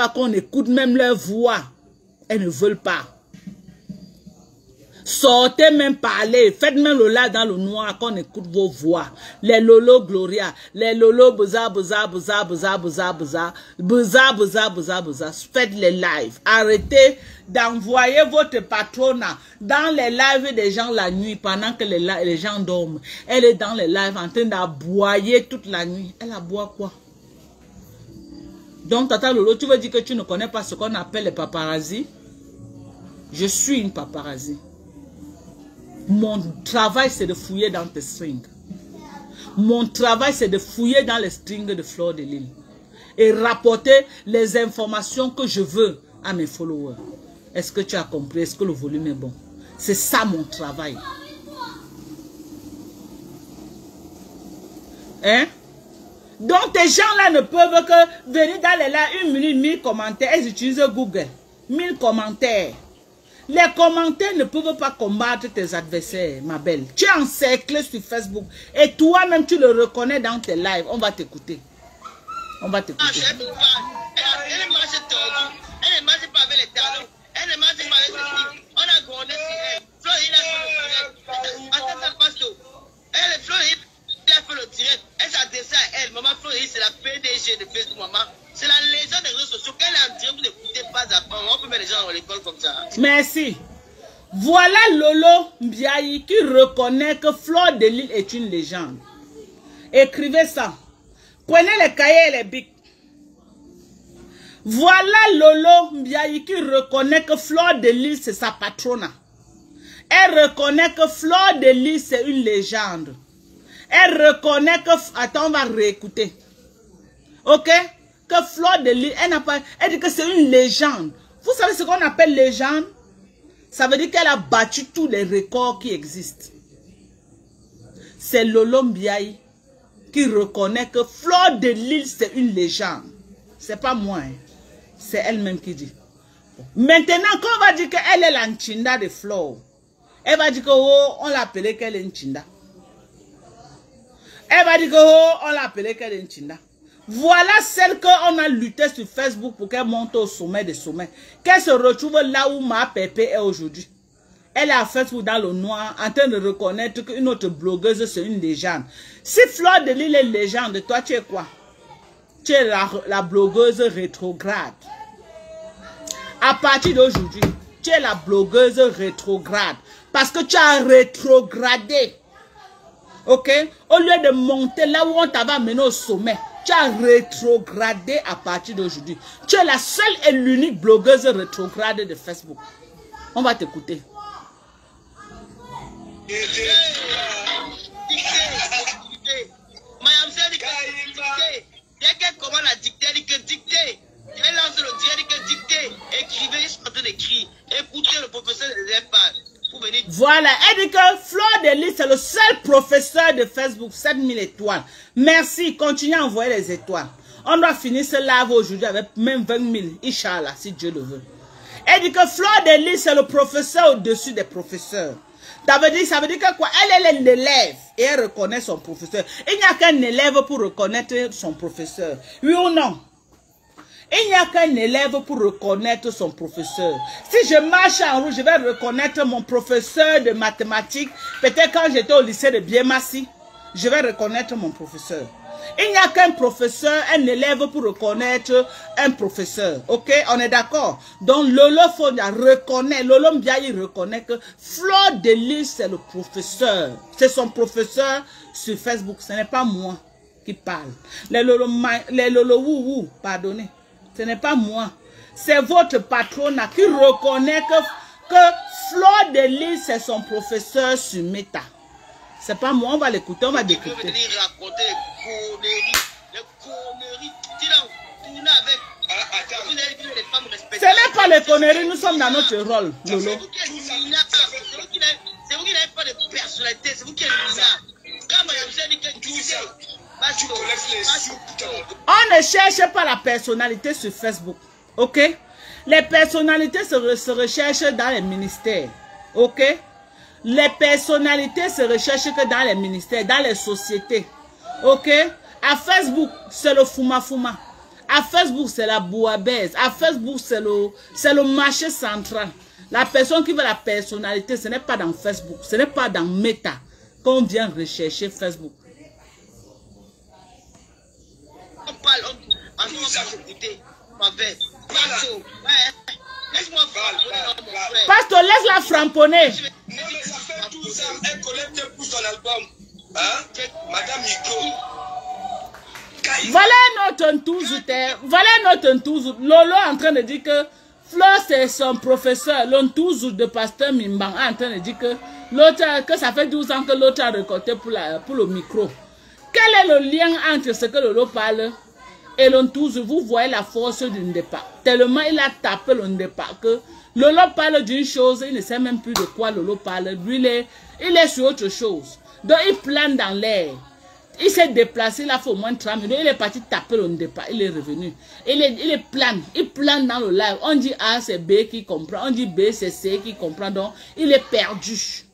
pas qu'on écoute même leur voix. Elles ne veulent pas. Sortez même parler, faites même le live dans le noir qu'on écoute vos voix. Les Lolo Gloria, les Lolo Boza, Boza, Boza, Boza, Boza, Boza, Boza, Boza, Boza, Boza. Faites les lives. Arrêtez d'envoyer votre patronat dans les lives des gens la nuit pendant que les gens dorment. Elle est dans les lives en train d'aboyer toute la nuit. Elle aboie quoi? Donc, Tata Lolo, tu veux dire que tu ne connais pas ce qu'on appelle les paparazzis? Je suis une paparazzi. Mon travail, c'est de fouiller dans tes strings. Mon travail, c'est de fouiller dans les strings de Fleur de Lys. Et rapporter les informations que je veux à mes followers. Est-ce que tu as compris? Est-ce que le volume est bon? C'est ça mon travail. Hein? Donc, tes gens-là ne peuvent que venir dans les lives 1 minute, 1000 commentaires. Elles utilisent Google. 1000 commentaires. Les commentaires ne peuvent pas combattre tes adversaires, ma belle. Tu es encerclé sur Facebook. Et toi-même, tu le reconnais dans tes lives. On va t'écouter. On va t'écouter. Elle ne marche pas avec les talons. Elle ne marche pas avec les filles. On a grondé sur elle. Flo, il a fait le direct. Attends, ça passe tout. Elle, Flo, il a fait le direct. Elle s'adressait à elle. Maman Flo, c'est la PDG de Facebook, maman. C'est la légende des réseaux sociaux. Qu'elle a dit, vous n'écoutez pas à part. On peut mettre les gens à l'école comme ça. Merci. Voilà Lolo Mbiaye qui reconnaît que Fleur de Lys est une légende. Écrivez ça. Prenez les cahiers et les bics. Voilà Lolo Mbiaye qui reconnaît que Fleur de Lys c'est sa patronne. Elle reconnaît que Fleur de Lys c'est une légende. Elle reconnaît que... Attends, on va réécouter. Ok? Que Fleur de Lys, elle dit que c'est une légende. Vous savez ce qu'on appelle légende? Ça veut dire qu'elle a battu tous les records qui existent. C'est Lolo Mbiaye qui reconnaît que Fleur de Lys c'est une légende. C'est pas moi. Hein. C'est elle-même qui dit. Maintenant, quand on va dire qu'elle est la Nchinda de Fleur, elle va dire que oh, on l'a appelée qu'elle est Nchinda. Elle va dire que oh, on l'a appelée qu'elle est Nchinda. Voilà celle qu'on a lutté sur Facebook pour qu'elle monte au sommet des sommets. Qu'elle se retrouve là où ma Pépé est aujourd'hui. Elle est à Facebook dans le noir en train de reconnaître qu'une autre blogueuse c'est une légende. Si Fleur de Lys est légende, toi tu es quoi? Tu es la blogueuse rétrograde. À partir d'aujourd'hui, tu es la blogueuse rétrograde. Parce que tu as rétrogradé. Ok? Au lieu de monter là où on t'avait amené au sommet. Tu as rétrogradé à partir d'aujourd'hui. Tu es la seule et l'unique blogueuse rétrograde de Facebook. On va t'écouter. Dès qu'elle commence à dicter, elle dit que dicter. Elle lance le direct, elle dit que dicter. Écrivez, ils sont en train d'écrire. Écoutez le professeur ne les aide pas. Voilà, elle dit que Fleur de Lys c'est le seul professeur de Facebook, 7000 étoiles. Merci, continuez à envoyer les étoiles. On doit finir ce live aujourd'hui avec même 20 000, Inch'Allah, si Dieu le veut. Elle dit que Fleur de Lys c'est le professeur au-dessus des professeurs. Ça veut dire que quoi? Elle est l'élève et elle reconnaît son professeur. Il n'y a qu'un élève pour reconnaître son professeur. Oui ou non? Il n'y a qu'un élève pour reconnaître son professeur. Si je marche en rouge, je vais reconnaître mon professeur de mathématiques. Peut-être quand j'étais au lycée de Biemassi, je vais reconnaître mon professeur. Il n'y a qu'un professeur, un élève pour reconnaître un professeur. Ok, on est d'accord? Donc Lolo Fondia reconnaît, Lolo Mbiaye reconnaît que Fleur de Lys c'est le professeur. C'est son professeur sur Facebook. Ce n'est pas moi qui parle. Les Lolo Wou, pardonnez. Ce n'est pas moi. C'est votre patronat qui reconnaît que Fleur de Lys c'est son professeur sur Meta. C'est pas moi, on va l'écouter, on va décrypter. Tu peux venir raconter les conneries. Ce n'est pas les conneries, nous sommes dans notre rôle, Lolo. C'est vous qui n'avez pas de personnalité, c'est vous qui êtes bizarre. Quand madame dit que on ne cherche pas la personnalité sur Facebook, ok? Les personnalités se recherchent dans les ministères, ok? Les personnalités se recherchent que dans les ministères, dans les sociétés, ok? À Facebook, c'est le fuma-fuma. À Facebook, c'est la bouillabaisse. À Facebook, c'est le marché central. La personne qui veut la personnalité, ce n'est pas dans Facebook. Ce n'est pas dans Meta qu'on vient rechercher Facebook. On parle, on va s'écouter. Laisse-moi frapponner. Pasteur, laisse-la framponner. Non, mais ça fait 12 ans, elle collecte pour son album. Hein? Madame Miko. Voilà notre enthousiasme. Voilà notre enthousiasme. Lolo est en train de dire que Flo, c'est son professeur. L'enthousiasme de pasteur Mimbang est en train de dire que l'autre, que ça fait 12 ans que l'autre a récolté pour le micro. Quel est le lien entre ce que Lolo parle et l'enthousiasme? Vous voyez la force du Ndepa. Tellement il a tapé le Ndepa que Lolo parle d'une chose, il ne sait même plus de quoi Lolo parle. Lui, il est sur autre chose. Donc il plane dans l'air. Il s'est déplacé, il a fait au moins 30 minutes. Il est parti taper le départ. Il est revenu. Il est plane. Il plane dans le live. On dit A, c'est B qui comprend. On dit B, c'est C qui comprend. Donc, il est perdu.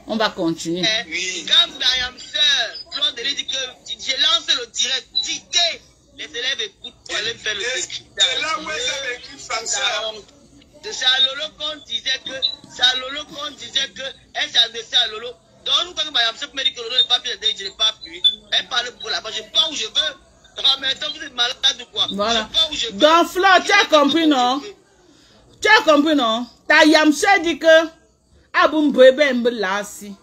On va continuer. Quand Mariam Sœur, Claude dit que j'ai lancé le direct. Ticket. Les élèves écoutent pour aller faire le direct. C'est là où elle a écrit François. C'est à Lolo qu'on disait que elle s'adressait à Lolo. Donc, quand Mme Sep me dit que Lolo n'est pas bien, je n'ai pas pu. Elle parle pour la bas. Je pars où je veux. Maintenant, vous êtes malade ou quoi? Voilà. Je pars où je veux. Donc, Flo, tu as compris, non? Tu as compris, non? Ta Yamse dit que Aboum Bébé Mbelasi,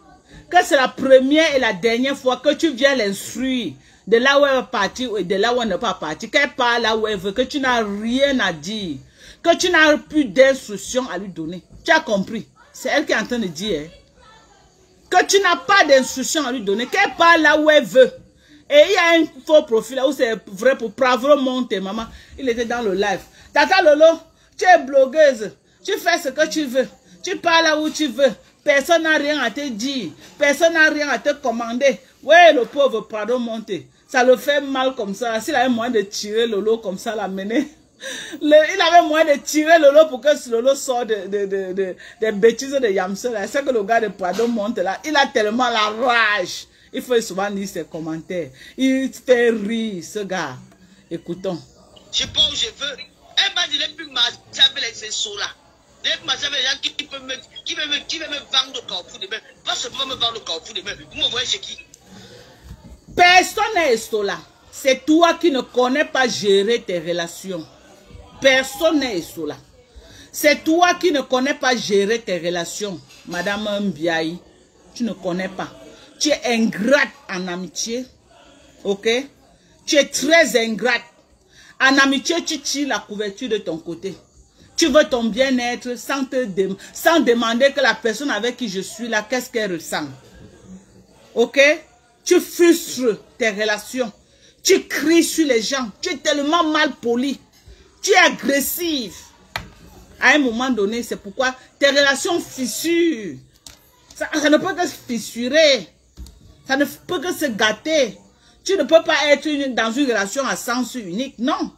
que c'est la première et la dernière fois que tu viens l'instruire de là où elle est partie et de là où elle n'est pas partie. Qu'elle parle là où elle veut, que tu n'as rien à dire. Que tu n'as plus d'instructions à lui donner. Tu as compris? C'est elle qui est en train de dire. Hein? Que tu n'as pas d'instructions à lui donner. Qu'elle parle là où elle veut. Et il y a un faux profil là où c'est vrai pour Pravro Monte, maman. Il était dans le live. Tata Lolo, tu es blogueuse. Tu fais ce que tu veux. Tu parles là où tu veux. Personne n'a rien à te dire. Personne n'a rien à te commander. Ouais, le pauvre Pravro Monte. Ça le fait mal comme ça. S'il avait moyen de tirer Lolo comme ça, l'amener. Il avait moyen de tirer Lolo pour que Lolo sorte des bêtises de Yamse. C'est que le gars de Prado monte là. Il a tellement la rage. Il faut souvent lire ses commentaires. Il fait rire, ce gars. Écoutons. Je sais pas où je veux. Elle m'a dit, les plus marcher avec ces sauts-là. Les plus marcher avec les gens qui veulent me vendre au Carrefour demain. Pas seulement me vendre au Carrefour demain. Vous me voyez chez qui? Personne n'est là. C'est toi qui ne connais pas gérer tes relations. Personne n'est là. C'est toi qui ne connais pas gérer tes relations. Madame Mbiaï, tu ne connais pas. Tu es ingrate en amitié. Ok? Tu es très ingrate. En amitié, tu tires la couverture de ton côté. Tu veux ton bien-être sans demander que la personne avec qui je suis là, qu'est-ce qu'elle ressent. Ok? Tu frustres tes relations. Tu cries sur les gens. Tu es tellement mal poli. Tu es agressif. À un moment donné, c'est pourquoi tes relations fissurent. Ça ne peut que se fissurer. Ça ne peut que se gâter. Tu ne peux pas être dans une relation à sens unique. Non.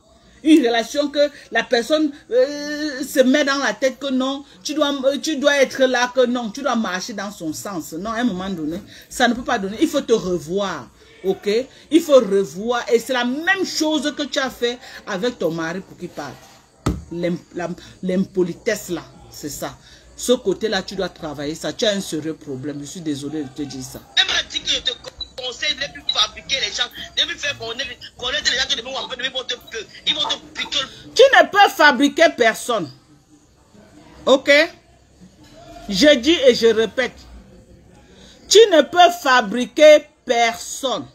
Une relation que la personne se met dans la tête que non, tu dois être là, que non, tu dois marcher dans son sens. Non, à un moment donné, ça ne peut pas donner. Il faut te revoir. Ok? Il faut revoir. Et c'est la même chose que tu as fait avec ton mari pour qu'il parle. L'impolitesse là, c'est ça. Ce côté-là, tu dois travailler ça. Tu as un sérieux problème. Je suis désolé de te dire ça. Elle m'a dit que je te conseille de ne plus fabriquer les gens, de ne plus faire connaître les gens qui ils vont te piquer. Tu ne peux fabriquer personne. Ok? Je dis et je répète. Tu ne peux fabriquer personne.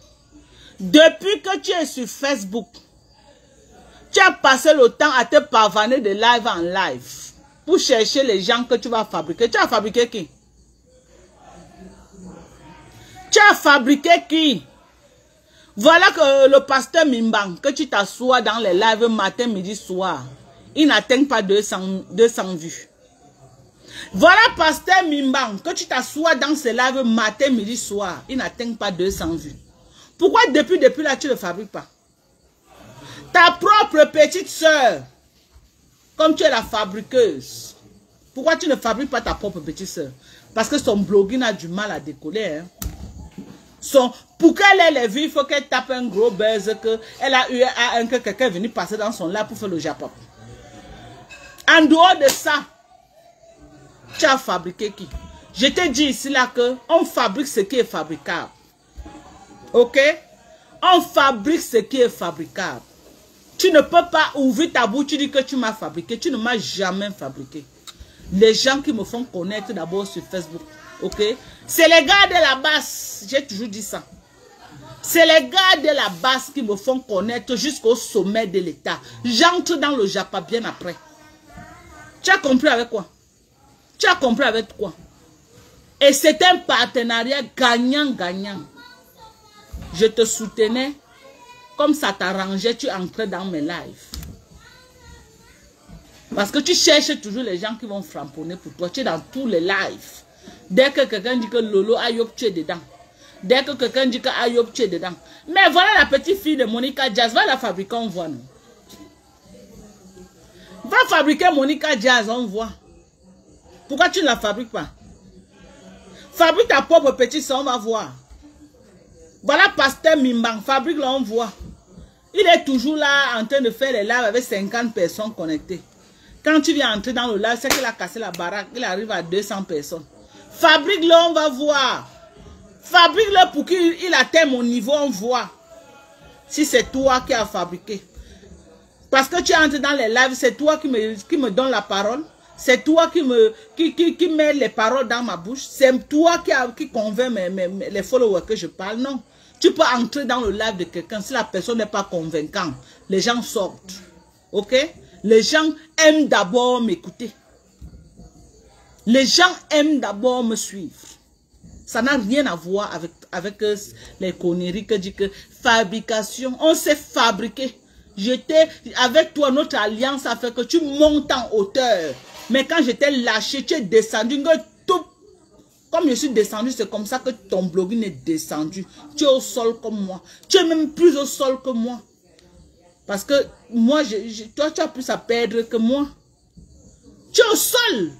Depuis que tu es sur Facebook, tu as passé le temps à te pavaner de live en live pour chercher les gens que tu vas fabriquer. Tu as fabriqué qui? Tu as fabriqué qui? Voilà que le pasteur Mimbang, que tu t'assois dans les lives matin, midi, soir, il n'atteint pas 200 vues. Voilà pasteur Mimbang, que tu t'assois dans ces lives matin, midi, soir, il n'atteint pas 200 vues. Pourquoi depuis là, tu ne le fabriques pas? Ta propre petite soeur, comme tu es la fabriqueuse, pourquoi tu ne fabriques pas ta propre petite soeur? Parce que son blogging a du mal à décoller. Hein? Pour qu'elle ait les vues, il faut qu'elle tape un gros buzz qu'elle a eu que quelqu'un est venu passer dans son live pour faire le Japon. En dehors de ça, tu as fabriqué qui? Je te dis ici là que on fabrique ce qui est fabricable. Ok? On fabrique ce qui est fabricable. Tu ne peux pas ouvrir ta bouche, tu dis que tu m'as fabriqué. Tu ne m'as jamais fabriqué. Les gens qui me font connaître d'abord sur Facebook. Ok? C'est les gars de la base. J'ai toujours dit ça. C'est les gars de la base qui me font connaître jusqu'au sommet de l'État. J'entre dans le Japon bien après. Tu as compris avec quoi? Tu as compris avec quoi? Et c'est un partenariat gagnant-gagnant. Je te soutenais. Comme ça t'arrangeait, tu entrais dans mes lives. Parce que tu cherches toujours les gens qui vont framponner pour toi. Tu es dans tous les lives. Dès que quelqu'un dit que Lolo Ayop, tu es dedans. Dès que quelqu'un dit que Ayop, tu es dedans. Mais voilà la petite fille de Monica Jazz. Va la fabriquer, on voit. Non? Va fabriquer Monica Jazz, on voit. Pourquoi tu ne la fabriques pas? Fabrique ta propre petite soeur, on va voir. Voilà Pasteur Mimbang, fabrique-le, on voit. Il est toujours là en train de faire les lives avec 50 personnes connectées. Quand tu viens entrer dans le live, c'est qu'il a cassé la baraque, il arrive à 200 personnes. Fabrique-le, on va voir. Fabrique-le pour qu'il atteigne mon niveau, on voit. Si c'est toi qui as fabriqué. Parce que tu entres dans les lives, c'est toi qui me donne la parole. C'est toi qui met les paroles dans ma bouche. C'est toi qui convainc les followers que je parle. Non. Tu peux entrer dans le live de quelqu'un. Si la personne n'est pas convaincante, les gens sortent. Ok? Les gens aiment d'abord m'écouter. Les gens aiment d'abord me suivre. Ça n'a rien à voir avec les conneries que dit que fabrication. On sait fabriquer. Avec toi, notre alliance a fait que tu montes en hauteur. Mais quand je t'ai lâché, tu es descendu. Comme je suis descendu, c'est comme ça que ton blogging est descendu. Tu es au sol comme moi. Tu es même plus au sol que moi. Parce que moi, toi, tu as plus à perdre que moi. Tu es au sol.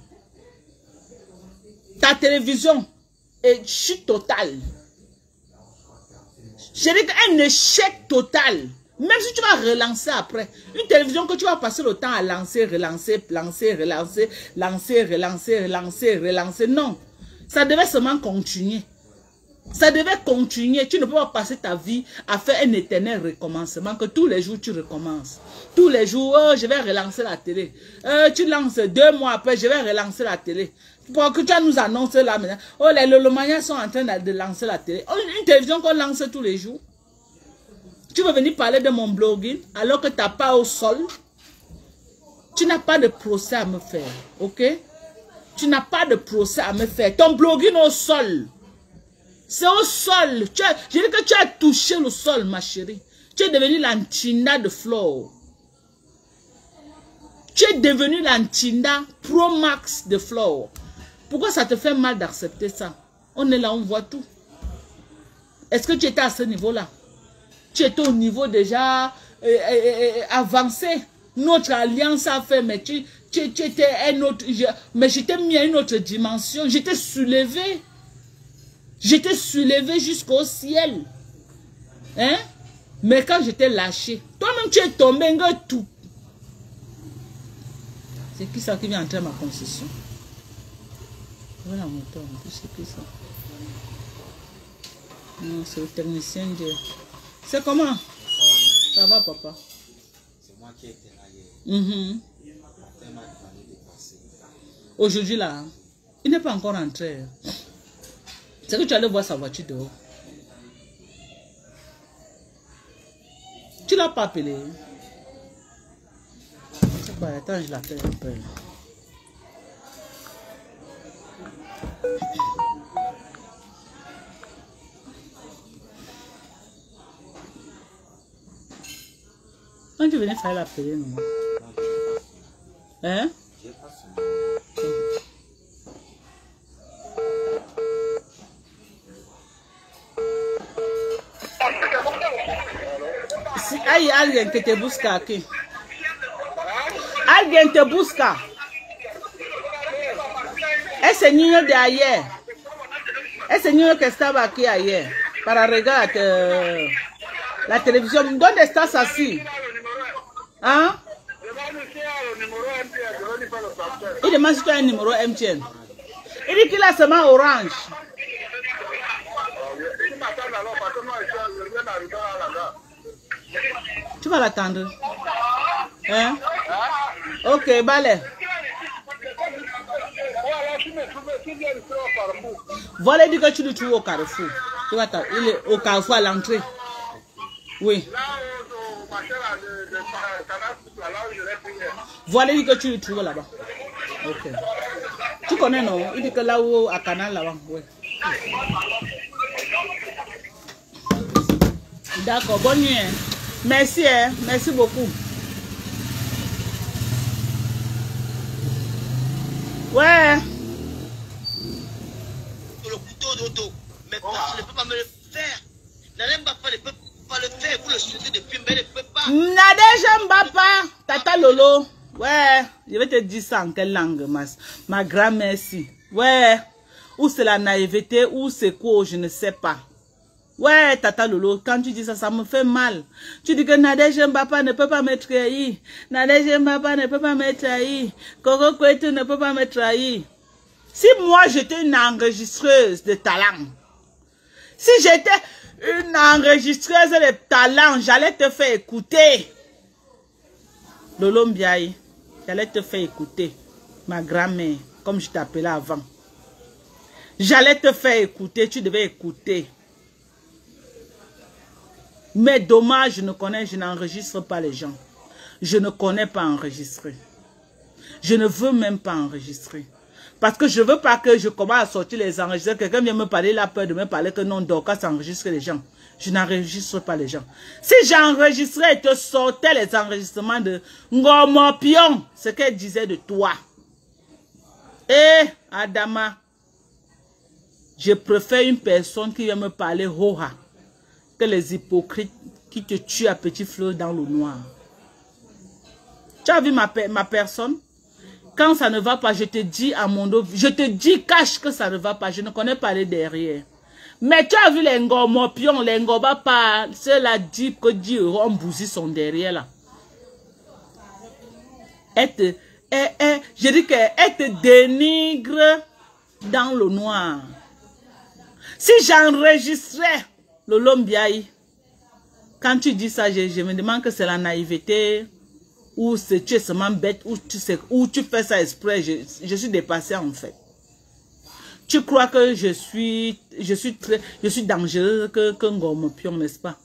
Ta télévision est chute totale. Je dis qu'un échec total. Même si tu vas relancer après, une télévision que tu vas passer le temps à lancer, relancer, relancer, non. Ça devait seulement continuer. Ça devait continuer. Tu ne peux pas passer ta vie à faire un éternel recommencement, que tous les jours tu recommences. Tous les jours, oh, je vais relancer la télé. Tu lances 2 mois après, je vais relancer la télé. Pour que tu nous annonces là maintenant, oh, les Lolomaniens sont en train de lancer la télé. Oh, une télévision qu'on lance tous les jours. Tu veux venir parler de mon blogging alors que tu n'as pas au sol. Tu n'as pas de procès à me faire, ok? Tu n'as pas de procès à me faire. Ton blogging au sol. C'est au sol. Je dis que tu as touché le sol, ma chérie. Tu es devenue l'Antinda de Flow. Tu es devenue l'Antinda Pro Max de Flow. Pourquoi ça te fait mal d'accepter ça? On est là, on voit tout. Est-ce que tu étais à ce niveau-là? Tu étais au niveau déjà avancé. Notre alliance a fait, mais tu étais un autre. Mais je t'ai mis à une autre dimension. J'étais soulevé. J'étais soulevé jusqu'au ciel. Hein? Mais quand j'étais lâché, toi-même tu es tombé, tout. C'est qui ça qui vient entrer à ma concession? Voilà mon temps, en plus, c'est qui ça? Non, c'est le technicien de... C'est comment? Ça va, papa? C'est moi qui étais là hier. Aujourd'hui, là, hein? Il n'est pas encore rentré. C'est que tu allais voir sa voiture dehors. Tu l'as pas appelé? C'est quoi? Attends, je l'appelle un peu. Quand tu venais faire l'appeler, non? Hein? Si hay alguien que te busca aquí. Alguien te busca. Ese niño de ayer. Ese niño que estaba aquí ayer. Para regarder la télévision. Donne des stars assis. Hein? Il demande si tu as un numéro MTN. Il dit qu'il a seulement Orange. Tu vas l'attendre. Hein? Ok, balai. Voilà, dit que tu le trouves au Carrefour. Tu vas il est au Carrefour à l'entrée. Oui. Voilà, dit que tu le trouves là-bas. Ok. Tu connais, non? Il dit que là-haut, à Canal, là-bas. Oui. D'accord, bonne nuit. Hein. Merci, hein. Merci beaucoup. Ouais. Le couteau d'auto. Mais personne ne peut pas me le faire. Nadège Mbapa ne peut pas le faire. Vous le suivez depuis, mais il ne peut pas. Nadège Mbapa, Tata Lolo. Ouais, je vais te dire ça en quelle langue, ma grand-mère si. Ouais, ou c'est la naïveté, ou c'est quoi, je ne sais pas. Ouais, Tata Lolo, quand tu dis ça, ça me fait mal. Tu dis que Nadège Mbapa ne peut pas me trahir. Nadège Mbapa ne peut pas me trahir. Coco Kwetu ne peut pas me trahir. Si moi j'étais une enregistreuse de talent, si j'étais une enregistreuse de talent, j'allais te faire écouter. Lolo Mbiaye, j'allais te faire écouter. Ma grand-mère, comme je t'appelais avant. J'allais te faire écouter, tu devais écouter. Mais dommage, je n'enregistre pas les gens. Je ne connais pas enregistrer. Je ne veux même pas enregistrer. Parce que je ne veux pas que je commence à sortir les enregistrements. Quelqu'un vient me parler, il a peur de me parler que non, Dorcas s'enregistre les gens. Je n'enregistre pas les gens. Si j'enregistrais et te sortais les enregistrements de Ngomopion, ce qu'elle disait de toi. Eh, Adama, je préfère une personne qui vient me parler Hoha que les hypocrites qui te tuent à petit feu dans le noir. Tu as vu ma personne? Quand ça ne va pas, je te dis à mon dos, je te dis cache que ça ne va pas. Je ne connais pas les derrière. Mais tu as vu les ngomopions, les ngobapa, ceux-là dit que Dieu on bousille son derrière là. Je dis qu'elle te dénigre dans le noir. Si j'enregistrais le Lombiaï, quand tu dis ça, je me demande que c'est la naïveté, ou tu es seulement bête, ou tu fais ça exprès. Je suis dépassée en fait. Tu crois que je suis dangereux que Ngomopion, n'est-ce pas?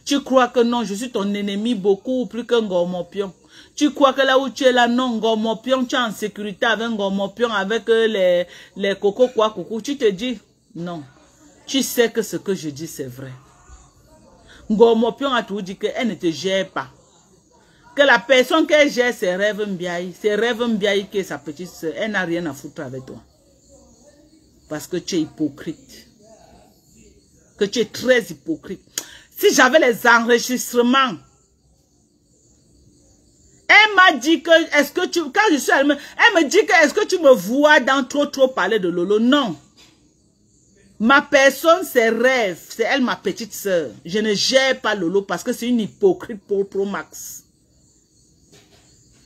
Tu crois que non, je suis ton ennemi beaucoup plus que Ngomopion. Tu crois que là où tu es là, non, Ngomopion, tu es en sécurité avec Ngomopion, avec les coco quoi coucou. Tu te dis, non. Tu sais que ce que je dis, c'est vrai. Ngomopion a tout dit qu'elle ne te gère pas. Que la personne qu'elle gère, c'est Rêve Mbiaye. C'est Rêve Mbiaye qui est sa petite soeur. Elle n'a rien à foutre avec toi. Parce que tu es hypocrite. Que tu es très hypocrite. Si j'avais les enregistrements, elle m'a dit que, est-ce que tu, quand je suis allée, elle me dit que, est-ce que tu me vois dans trop parler de Lolo? Non. Ma personne, c'est Rêve. C'est elle, ma petite soeur. Je ne gère pas Lolo parce que c'est une hypocrite pour Pro Max.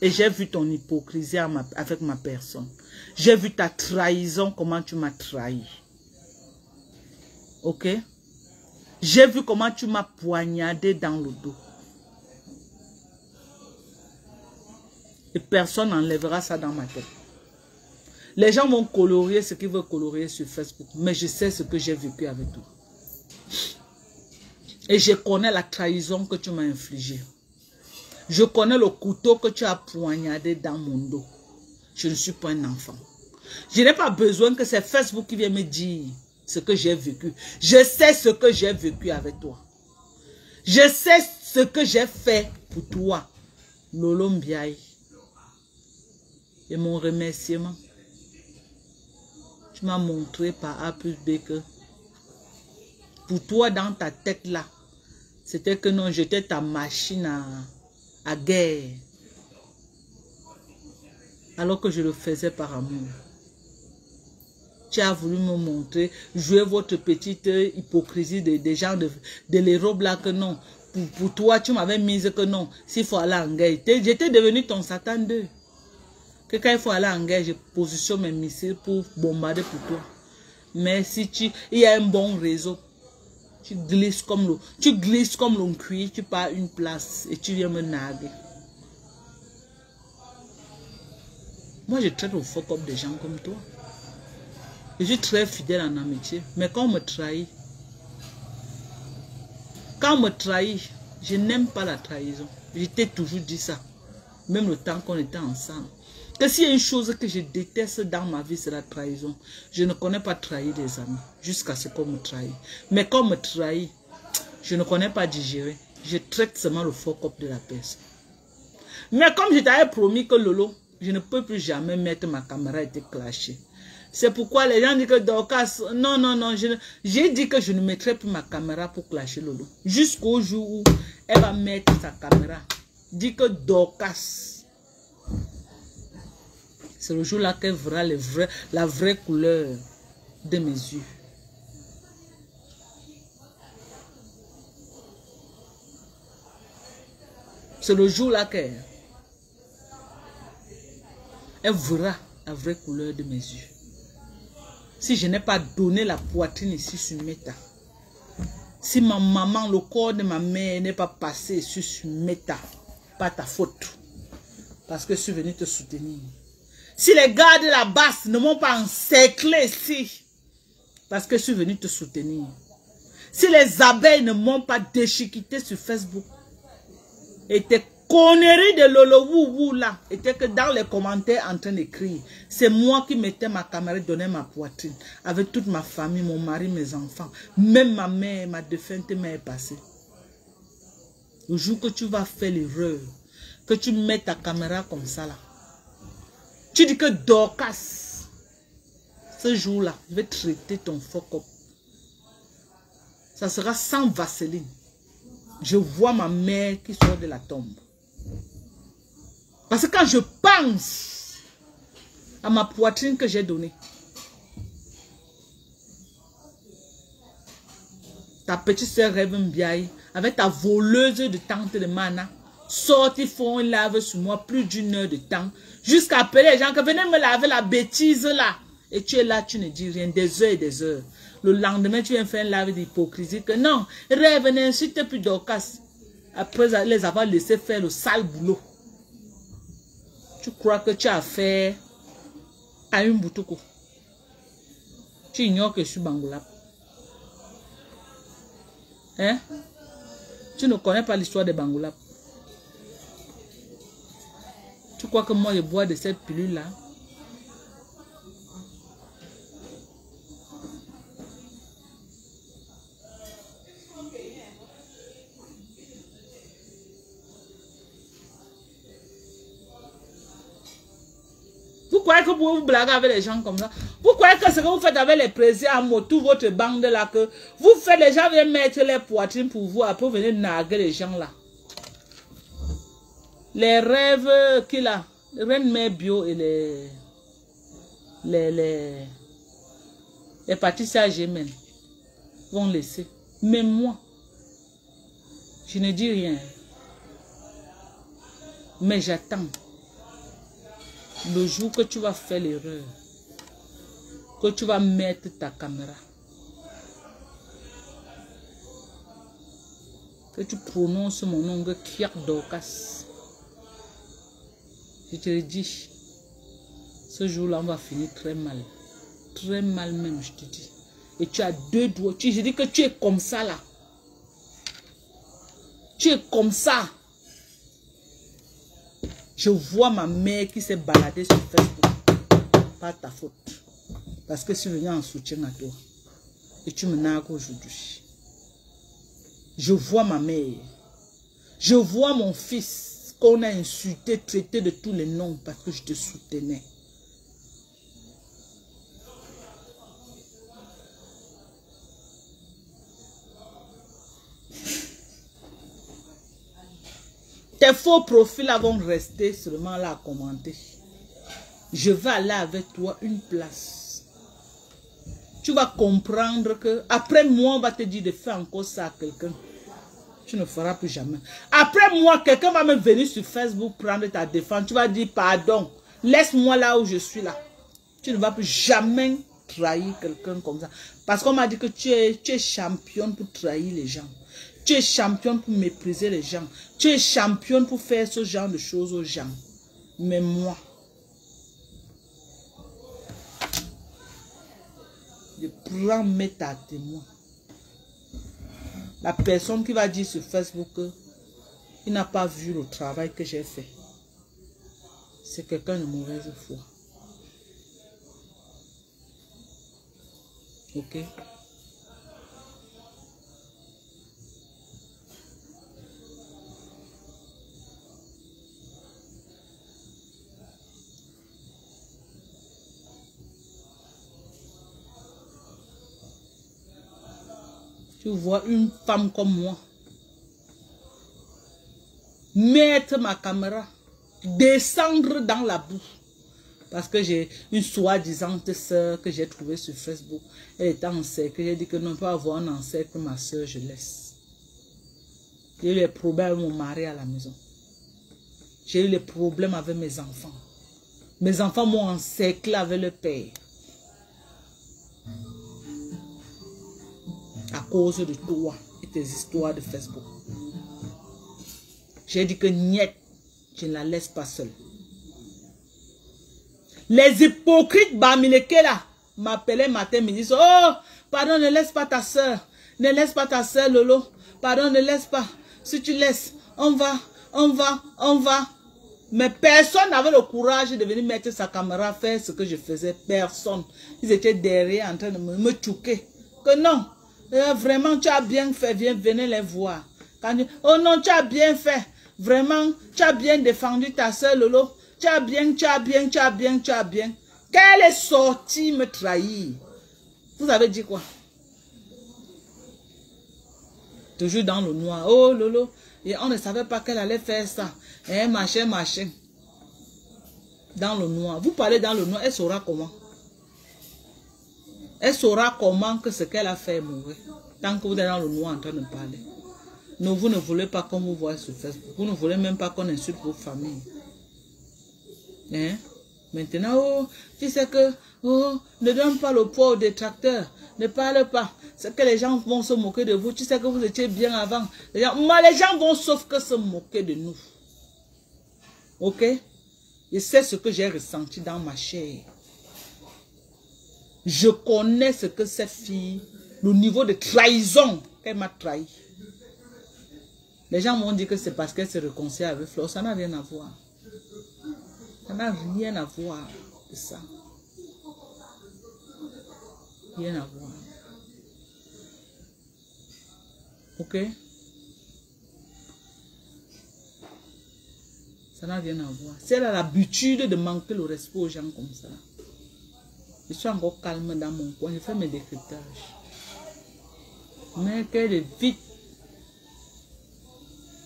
Et j'ai vu ton hypocrisie avec ma personne. J'ai vu ta trahison, comment tu m'as trahi. Ok? J'ai vu comment tu m'as poignardé dans le dos. Et personne n'enlèvera ça dans ma tête. Les gens vont colorier ce qu'ils veulent colorier sur Facebook. Mais je sais ce que j'ai vécu avec toi. Et je connais la trahison que tu m'as infligée. Je connais le couteau que tu as poignardé dans mon dos. Je ne suis pas un enfant. Je n'ai pas besoin que c'est Facebook qui vienne me dire ce que j'ai vécu. Je sais ce que j'ai vécu avec toi. Je sais ce que j'ai fait pour toi. Lolo Mbiaye. Et mon remerciement. Tu m'as montré par A plus B que pour toi dans ta tête là, c'était que non, j'étais ta machine à guerre. Alors que je le faisais par amour. Tu as voulu me montrer, jouer votre petite hypocrisie des gens de l'Europe là que non. Pour toi, tu m'avais mise que non. S'il faut aller en guerre, j'étais devenu ton Satan 2. Que quand il faut aller en guerre, je positionne mes missiles pour bombarder pour toi. Mais si il y a un bon réseau, tu glisses comme l'on cuit, tu pars une place et tu viens me narguer. Moi, je traite au fuck up des gens comme toi. Je suis très fidèle en amitié. Mais quand on me trahit, je n'aime pas la trahison. Je t'ai toujours dit ça. Même le temps qu'on était ensemble. Que s'il y a une chose que je déteste dans ma vie, c'est la trahison. Je ne connais pas trahir des amis. Jusqu'à ce qu'on me trahisse. Mais quand on me trahit, je ne connais pas digérer. Je traite seulement le fuck up de la personne. Mais comme je t'avais promis que Lolo, je ne peux plus jamais mettre ma caméra et te clasher. C'est pourquoi les gens disent que Dorcas, non, j'ai dit que je ne mettrai plus ma caméra pour clasher Lolo. Jusqu'au jour où elle va mettre sa caméra. Dit que Dorcas, c'est le jour là qu'elle verra la vraie couleur de mes yeux. C'est le jour là qu'elle verra la vraie couleur de mes yeux. Si je n'ai pas donné la poitrine ici sur Meta, si ma maman, le corps de ma mère n'est pas passé ici sur Meta, pas ta faute. Parce que je suis venu te soutenir. Si les gars de la basse ne m'ont pas encerclé ici, parce que je suis venu te soutenir. Si les abeilles ne m'ont pas déchiqueté sur Facebook, et tes conneries de Lolo Wou là, étaient que dans les commentaires en train d'écrire, c'est moi qui mettais ma caméra, donnais ma poitrine, avec toute ma famille, mon mari, mes enfants, même ma mère, ma défunte mère est passée. Le jour que tu vas faire l'erreur, que tu mets ta caméra comme ça là, tu dis que Dorcas, ce jour-là, je vais traiter ton fuck up. Ça sera sans vaseline. Je vois ma mère qui sort de la tombe. Parce que quand je pense à ma poitrine que j'ai donnée, ta petite soeur Rêve Mbiaye, avec ta voleuse de tante de Mana, sortent, ils font une lave sur moi plus d'une heure de temps, jusqu'à appeler les gens que venez me laver la bêtise là. Et tu es là, tu ne dis rien, des heures et des heures. Le lendemain, tu viens faire une lave d'hypocrisie que non, Rêve n'insulte plus Dorcas. Après les avoir laissé faire le sale boulot. Tu crois que tu as fait à une boutouko. Tu ignores que je suis Bangoulap. Hein? Tu ne connais pas l'histoire de Bangoulap. Tu crois que moi je bois de cette pilule-là? Vous croyez que vous pouvez vous blaguer avec les gens comme ça? Vous croyez que ce que vous faites avec les présidents, toute votre bande là, que vous faites, les gens viennent mettre les poitrines pour vous, après vous venez narguer les gens là. Les rêves qu'il a, les Reine Mère Bio et les Patricia Gémen vont laisser. Mais moi, je ne dis rien. Mais j'attends. Le jour que tu vas faire l'erreur, que tu vas mettre ta caméra, que tu prononces mon nom, Kiak Dorcas, je te le dis, ce jour-là, on va finir très mal même, je te dis. Et tu as deux doigts, je dis que tu es comme ça là, tu es comme ça. Je vois ma mère qui s'est baladée sur Facebook. Pas ta faute. Parce que je suis venu en soutien à toi. Et tu me nargues aujourd'hui. Je vois ma mère. Je vois mon fils qu'on a insulté, traité de tous les noms parce que je te soutenais. Tes faux profils vont rester seulement là à commenter. Je vais aller avec toi une place. tu vas comprendre que après moi, on va te dire de faire encore ça à quelqu'un. Tu ne feras plus jamais. Après moi, quelqu'un va me venir sur Facebook prendre ta défense. Tu vas dire pardon. Laisse-moi là où je suis là. Tu ne vas plus jamais trahir quelqu'un comme ça. Parce qu'on m'a dit que tu es championne pour trahir les gens. Tu es championne pour mépriser les gens. Tu es championne pour faire ce genre de choses aux gens. Mais moi, je prends mes tas témoins. La personne qui va dire sur Facebook qu'il n'a pas vu le travail que j'ai fait, c'est quelqu'un de mauvaise foi. Ok? Tu vois une femme comme moi mettre ma caméra, descendre dans la boue. Parce que j'ai une soi-disant soeur que j'ai trouvée sur Facebook. Elle était enceinte. J'ai dit que non, pas avoir un encercle, ma soeur, je laisse. J'ai eu les problèmes avec mon mari à la maison. J'ai eu les problèmes avec mes enfants. Mes enfants m'ont encerclé avec le père. À cause de toi et tes histoires de Facebook. J'ai dit que niet, je ne la laisse pas seule. Les hypocrites Bamileke là m'appelaient matin, me disent oh, pardon, ne laisse pas ta soeur. Ne laisse pas ta soeur Lolo. Pardon, ne laisse pas. Si tu laisses, on va. Mais personne n'avait le courage de venir mettre sa caméra, faire ce que je faisais. Personne. Ils étaient derrière en train de me choquer. Que non. Vraiment, tu as bien fait. Venez les voir. Oh non, tu as bien fait. Vraiment, tu as bien défendu ta soeur Lolo. Tu as bien. Qu'elle est sortie me trahir. Vous avez dit quoi? Toujours dans le noir. Oh Lolo. Et on ne savait pas qu'elle allait faire ça. Machin. Dans le noir. Vous parlez dans le noir, elle saura comment? Elle saura comment que ce qu'elle a fait est mauvais. Tant que vous êtes dans le noir en train de parler. Non, vous ne voulez pas qu'on vous voie sur Facebook. Vous ne voulez même pas qu'on insulte vos familles. Hein? Maintenant, oh, tu sais que, oh, ne donne pas le poids aux détracteurs. Ne parle pas. C'est que les gens vont se moquer de vous. Tu sais que vous étiez bien avant. Les gens vont sauf que se moquer de nous. Ok? Je sais ce que j'ai ressenti dans ma chair. Je connais ce que cette fille, le niveau de trahison qu'elle m'a trahi. Les gens m'ont dit que c'est parce qu'elle se réconcilie avec Flo. Ça n'a rien à voir. Ça n'a rien à voir de ça. Rien à voir. Ok? Ça n'a rien à voir. Si elle a l'habitude de manquer le respect aux gens comme ça. Je suis encore calme dans mon coin. Je fais mes décryptages. Mais qu'elle évite.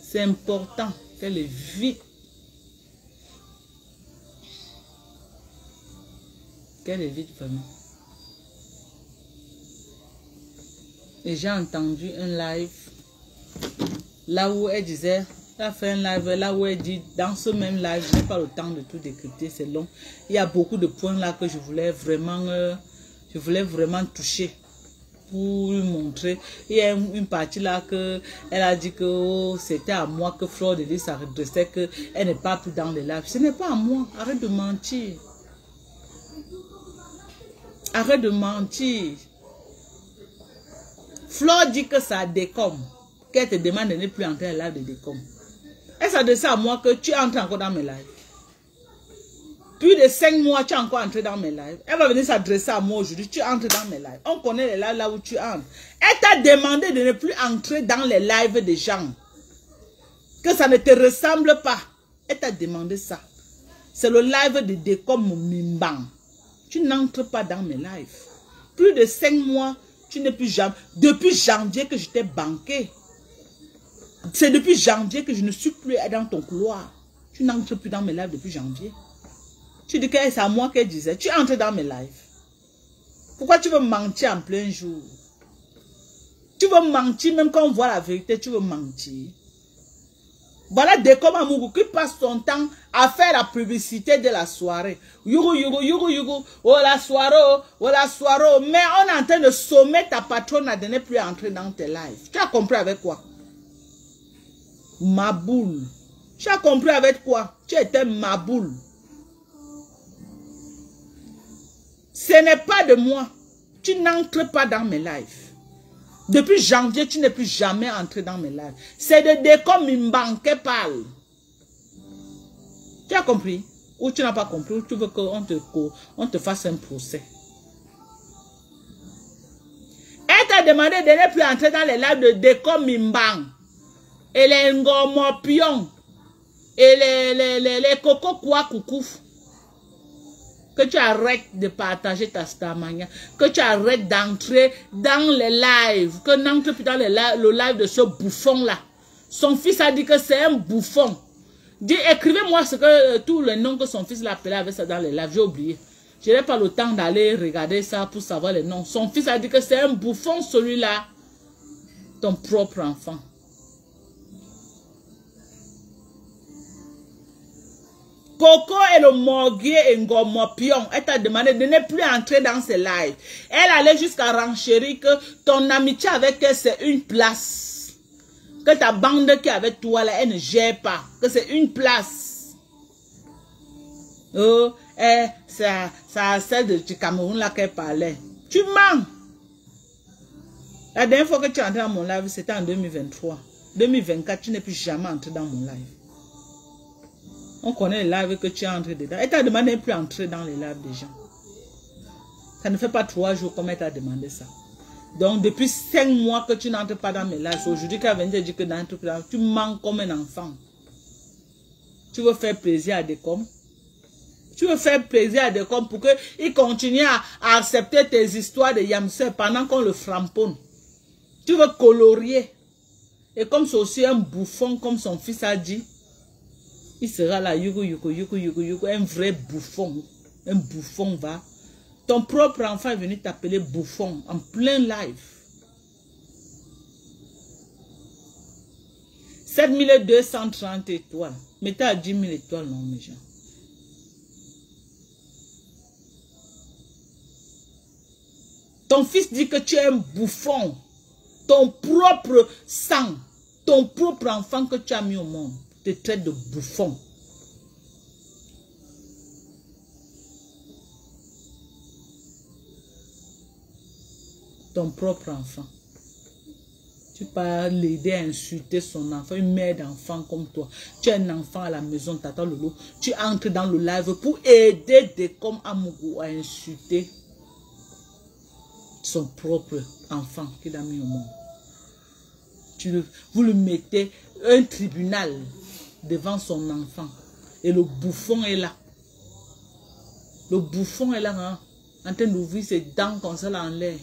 C'est important qu'elle évite. Qu'elle évite vraiment. Et j'ai entendu un live. Là où elle disait. Elle a fait un live là où elle dit. Dans ce même live. Je n'ai pas le temps de tout décrypter. C'est long. Il y a beaucoup de points là que je voulais vraiment toucher. Pour lui montrer. Il y a une partie là que elle a dit que oh, c'était à moi que Fleur de Lys ça redressait, qu'elle n'est pas plus dans les lives. Ce n'est pas à moi. Arrête de mentir. Arrête de mentir. Fleur dit que ça décomme. Qu'elle te demande de ne plus entrer dans les lives de décomme. Elle s'adresse à moi que tu entres encore dans mes lives. Plus de 5 mois, tu es encore entré dans mes lives. Elle va venir s'adresser à moi aujourd'hui. Tu entres dans mes lives. On connaît les lives là où tu entres. Elle t'a demandé de ne plus entrer dans les lives des gens. Que ça ne te ressemble pas. Elle t'a demandé ça. C'est le live de Décom Mimbang. Tu n'entres pas dans mes lives. Plus de 5 mois, tu n'es plus jamais. Depuis janvier que je t'ai banqué. C'est depuis janvier que je ne suis plus dans ton couloir. Tu n'entres plus dans mes lives depuis janvier. Tu dis que c'est à moi qu'elle disait. Tu entres dans mes lives. Pourquoi tu veux mentir en plein jour? Tu veux mentir même quand on voit la vérité, tu veux mentir. Voilà Décom Amougou qui passe son temps à faire la publicité de la soirée. Yougou, yougou, yougou, yougou. Oh la soirée, oh la soirée. Oh. Mais on est en train de sommer ta patronne à ne plus entrer dans tes lives. Tu as compris avec quoi? Ma boule. Tu as compris avec quoi? Tu étais ma boule. Ce n'est pas de moi. Tu n'entres pas dans mes lives. Depuis janvier, tu n'es plus jamais entré dans mes lives. C'est de Décom Mimbanke parle. Tu as compris? Ou tu n'as pas compris? Ou tu veux qu'on te fasse un procès? Elle t'a demandé de ne plus entrer dans les lives de Décom Mimbang. Et les Ngomopion. Et les Coco Kwa Koukouf. Que tu arrêtes de partager ta stamania, que tu arrêtes d'entrer dans les lives, que n'entre plus dans le live de ce bouffon-là. Son fils a dit que c'est un bouffon. Dis, écrivez-moi ce que tous les noms que son fils l'appelait avec ça dans les lives. J'ai oublié. Je n'ai pas le temps d'aller regarder ça pour savoir les noms. Son fils a dit que c'est un bouffon, celui-là. Ton propre enfant. Coco et le morguier et Ngomopion, elle t'a demandé de ne plus entrer dans ses lives. Elle allait jusqu'à renchérir que ton amitié avec elle, c'est une place. Que ta bande qui est avec toi, là, elle ne gère pas. Que c'est une place. Oh, c'est celle du Cameroun là qu'elle parlait. Tu mens. La dernière fois que tu es entré dans mon live, c'était en 2023. 2024, tu n'es plus jamais entré dans mon live. On connaît les lives que tu es entré dedans. Elle t'a demandé de ne plus entrer dans les lives des gens. Ça ne fait pas 3 jours comme elle t'a demandé ça. Donc, depuis 5 mois que tu n'entres pas dans mes lives, aujourd'hui qu'elle vient de dire que n'entre plus dans, tu manques comme un enfant. Tu veux faire plaisir à Décom. Tu veux faire plaisir à Décom pour qu'il continue à accepter tes histoires de Yamseur pendant qu'on le framponne. Tu veux colorier. Et comme c'est aussi un bouffon, comme son fils a dit, il sera là, yugo, yugo, yugo, yugo, yugo, un vrai bouffon. Un bouffon va. Ton propre enfant est venu t'appeler bouffon en plein live. 7230 étoiles. Mettez à 10 000 étoiles, non, mes gens. Ton fils dit que tu es un bouffon. Ton propre sang. Ton propre enfant que tu as mis au monde te traite de bouffon. Ton propre enfant. Tu peux l'aider à insulter son enfant, une mère d'enfant comme toi. Tu es un enfant à la maison, t'attends le lot. Tu entres dans le live pour aider Décom Amougou à insulter son propre enfant qu'il a mis au monde. Vous le mettez un tribunal devant son enfant. Et le bouffon est là. Le bouffon est là, hein, en train d'ouvrir ses dents comme ça là en l'air.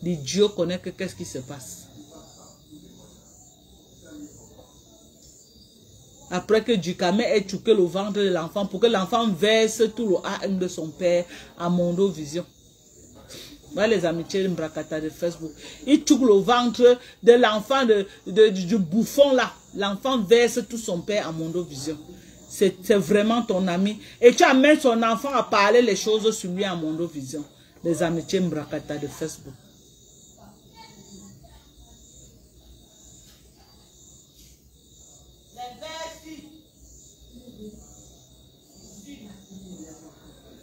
Dieu connaît que qu'est-ce qui se passe. Après que Ducamé ait choqué le ventre de l'enfant pour que l'enfant verse tout le AM de son père à Mondo Vision. Voilà les amitiés de Mbrakata de Facebook. Il choque le ventre de l'enfant du bouffon là. L'enfant verse tout son père à Mondo Vision. C'est vraiment ton ami. Et tu amènes son enfant à parler les choses sur lui à Mondo Vision. Les amitiés Mbrakata de Facebook.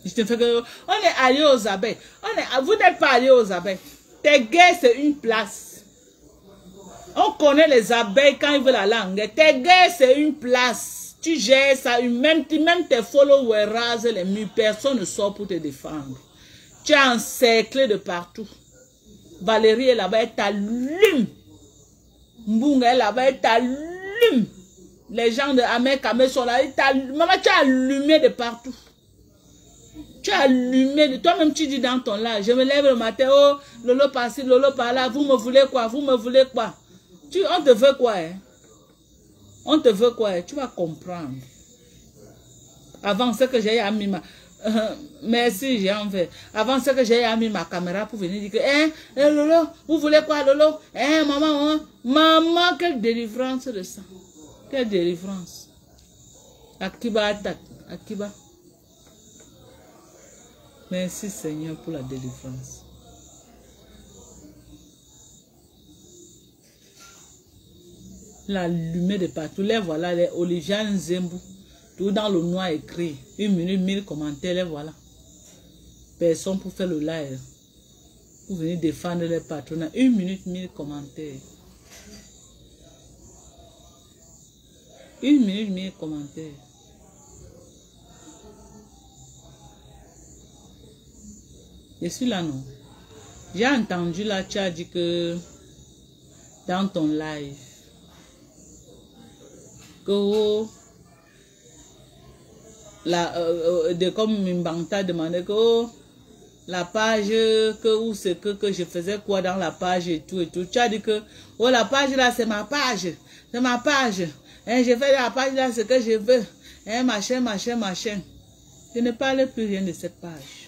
Je te fais que on est allé aux abeilles. Vous n'êtes pas allé aux abeilles. Tes guerres, c'est une place. On connaît les abeilles quand ils veulent aller en guerre. Tes guerres, c'est une place. Tu gères ça. Même tes followers rasent les murs. Personne ne sort pour te défendre. Tu es encerclé de partout. Valérie est là-bas, elle t'allume. Mbunga est là-bas, elle t'allume. Les gens de Amé sont là, ils t'allument. Maman, tu es allumé de partout. Tu es allumé. Toi-même, tu dis dans ton live, je me lève le matin, oh, Lolo par-ci, Lolo par-là, vous me voulez quoi? Vous me voulez quoi? On te veut quoi? Hein? On te veut quoi? Tu vas comprendre. Avant, ce que j'ai mis Merci, j'ai envie. Avant ça que j'ai mis ma caméra pour venir dire que, hein, Lolo, vous voulez quoi, Lolo? Hein, maman, maman, quelle délivrance de ça. Quelle délivrance. Akiba attaque, Akiba. Merci Seigneur pour la délivrance. La lumière de partout. Les voilà, les Oliviane Zembou. Tout dans le noir écrit. 1 minute, 1000 commentaires, les voilà. Personne pour faire le live. Pour venir défendre les patronats. 1 minute, 1000 commentaires. 1 minute, 1000 commentaires. Je suis là, non? J'ai entendu là, tu as dit que dans ton live, que comme Mimbanta demandait que la page, que c'est que je faisais quoi dans la page et tout. Tu as dit que oh, la page là, c'est ma page. C'est ma page. Hein, je fais la page là, ce que je veux. Hein, machin, machin, machin. Je ne parle plus rien de cette page.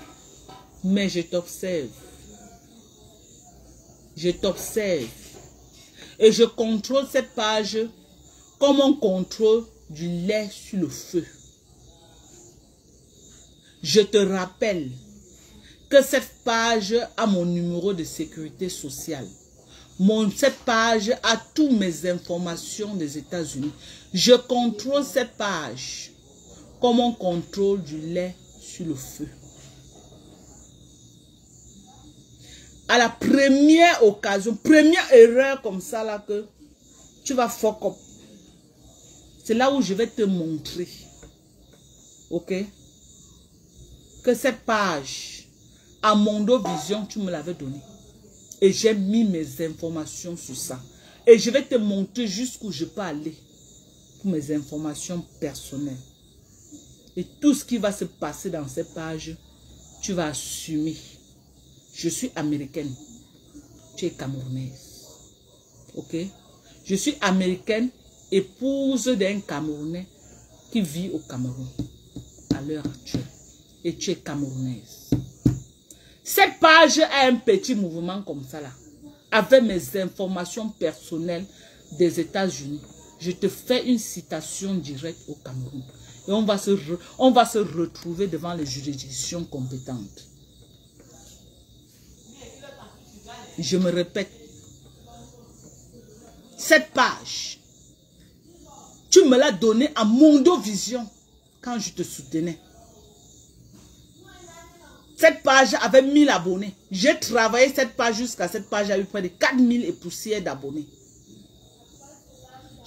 Mais je t'observe. Je t'observe. Et je contrôle cette page comme on contrôle du lait sur le feu. Je te rappelle que cette page a mon numéro de sécurité sociale. Cette page a toutes mes informations des États-Unis. Je contrôle cette page comme on contrôle du lait sur le feu. À la première occasion, première erreur comme ça là que tu vas fuck up. C'est là où je vais te montrer. Ok? Que cette page, à Mondo Vision, tu me l'avais donné. Et j'ai mis mes informations sur ça. Et je vais te montrer jusqu'où je peux aller pour mes informations personnelles. Et tout ce qui va se passer dans cette page, tu vas assumer. Je suis américaine. Tu es camerounaise. Ok? Je suis américaine, épouse d'un Camerounais qui vit au Cameroun à l'heure actuelle. Et tu es camerounaise. Cette page a un petit mouvement comme ça là. Avec mes informations personnelles des États-Unis. Je te fais une citation directe au Cameroun. Et on va se retrouver devant les juridictions compétentes. Je me répète, cette page, tu me l'as donnée à Mondo Vision quand je te soutenais. Cette page avait 1000 abonnés. J'ai travaillé cette page jusqu'à cette page a eu près de 4000 et poussières d'abonnés.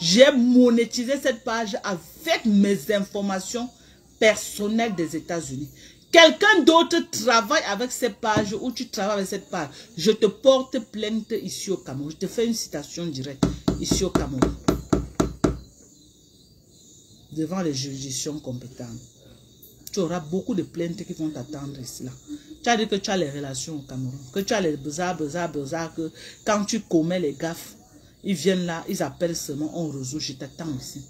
J'ai monétisé cette page avec mes informations personnelles des États-Unis. Quelqu'un d'autre travaille avec cette page ou tu travailles avec cette page. Je te porte plainte ici au Cameroun. Je te fais une citation directe ici au Cameroun. Devant les juridictions compétentes. Tu auras beaucoup de plaintes qui vont t'attendre ici là. Tu as dit que tu as les relations au Cameroun. Que tu as les besoins, que quand tu commets les gaffes, ils viennent là, ils appellent seulement, on résout. Je t'attends ici.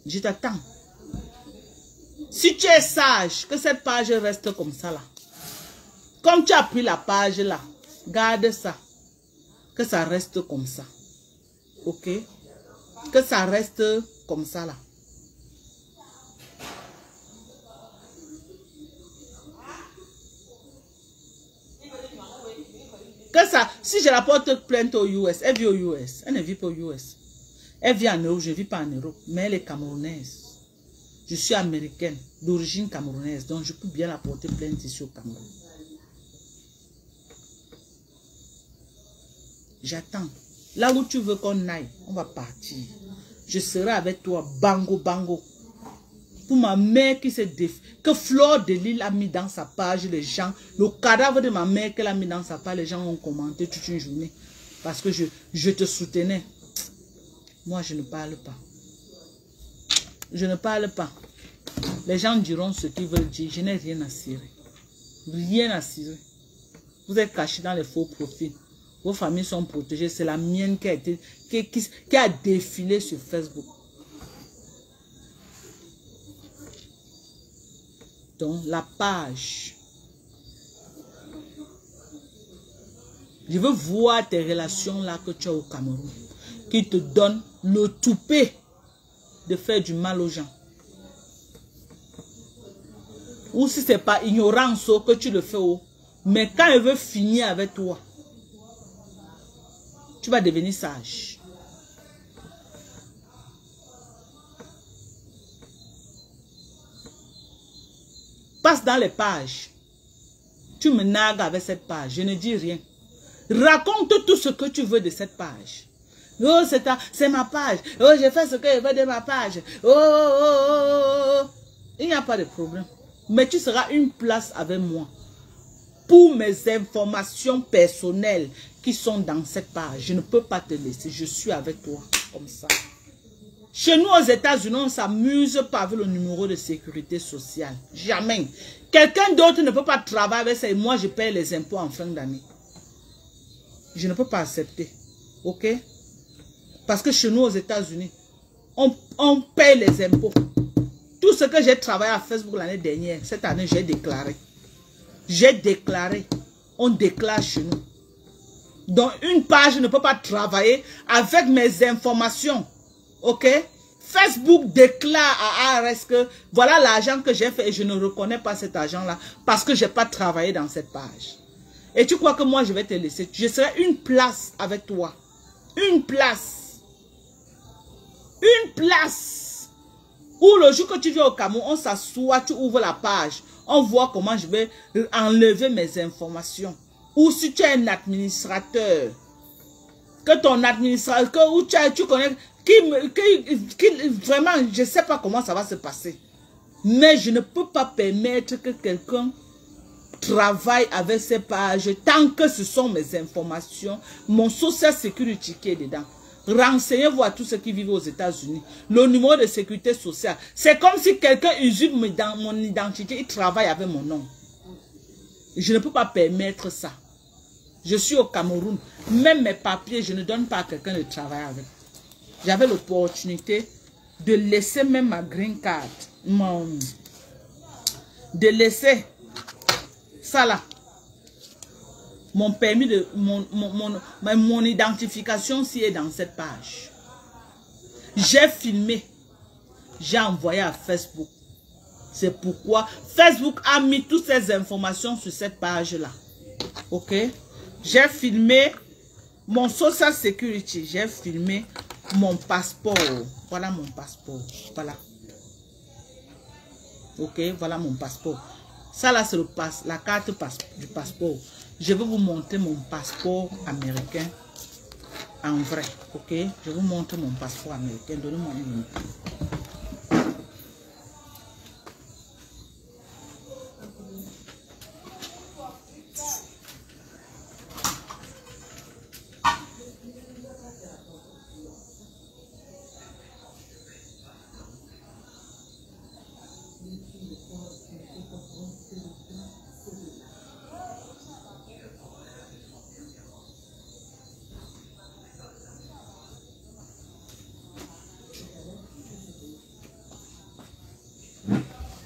Je t'attends. Si tu es sage, que cette page reste comme ça là. Comme tu as pris la page là, garde ça. Que ça reste comme ça. Ok? Que ça reste comme ça là. Que ça, si je la porte plainte aux US, elle vit aux US. Elle ne vit pas aux US. Elle vit en Europe, je ne vis pas en Europe. Mais elle est camerounaise. Je suis américaine, d'origine camerounaise, donc je peux bien la porter plainte ici au Cameroun. J'attends. Là où tu veux qu'on aille, on va partir. Je serai avec toi, bango, bango. Pour ma mère qui se défie, que Fleur de Lille a mis dans sa page, les gens, le cadavre de ma mère qu'elle a mis dans sa page, les gens ont commenté toute une journée. Parce que je te soutenais. Moi, je ne parle pas. Je ne parle pas. Les gens diront ce qu'ils veulent dire. Je n'ai rien à cirer. Rien à cirer. Vous êtes cachés dans les faux profils. Vos familles sont protégées. C'est la mienne qui a été, qui a défilé sur Facebook. Donc, la page. Je veux voir tes relations là que tu as au Cameroun, qui te donnent le toupet de faire du mal aux gens. Ou si ce n'est pas ignorance que tu le fais, mais quand il veut finir avec toi, tu vas devenir sage. Passe dans les pages. Tu me nagues avec cette page. Je ne dis rien. Raconte tout ce que tu veux de cette page. Oh, c'est ma page. Oh, je fais ce que je veux de ma page. Oh, oh, oh, oh, oh. Il n'y a pas de problème. Mais tu seras une place avec moi. Pour mes informations personnelles qui sont dans cette page. Je ne peux pas te laisser. Je suis avec toi. Comme ça. Chez nous aux États-Unis, on ne s'amuse pas avec le numéro de sécurité sociale. Jamais. Quelqu'un d'autre ne peut pas travailler avec ça et moi je paye les impôts en fin d'année. Je ne peux pas accepter. Ok? Parce que chez nous aux États-Unis, on paye les impôts. Tout ce que j'ai travaillé à Facebook l'année dernière, cette année j'ai déclaré. J'ai déclaré. On déclare chez nous. Donc une page ne peut pas travailler avec mes informations. Ok? Facebook déclare à ARS que voilà l'argent que j'ai fait et je ne reconnais pas cet argent-là parce que je n'ai pas travaillé dans cette page. Et tu crois que moi je vais te laisser? Je serai une place avec toi. Une place. Une place. Où le jour que tu viens au Cameroun, on s'assoit, tu ouvres la page. On voit comment je vais enlever mes informations. Ou si tu es un administrateur, que ton administrateur, ou tu connais... vraiment, je ne sais pas comment ça va se passer. Mais je ne peux pas permettre que quelqu'un travaille avec ces pages tant que ce sont mes informations, mon social security qui est dedans. Renseignez-vous à tous ceux qui vivent aux États-Unis. Le numéro de sécurité sociale. C'est comme si quelqu'un usurpe dans mon identité, il travaille avec mon nom. Je ne peux pas permettre ça. Je suis au Cameroun. Même mes papiers, je ne donne pas à quelqu'un de travailler avec. J'avais l'opportunité de laisser même ma green card, de laisser ça là, mon permis de, mon identification si est dans cette page. J'ai filmé, j'ai envoyé à Facebook. C'est pourquoi Facebook a mis toutes ces informations sur cette page là. Ok? J'ai filmé mon social security, j'ai filmé mon passeport. Voilà mon passeport. Voilà. Ok, voilà mon passeport. Ça là, c'est la carte du passeport. Je vais vous montrer mon passeport américain en vrai. Ok, je vous montre mon passeport américain. Donnez-moi une minute.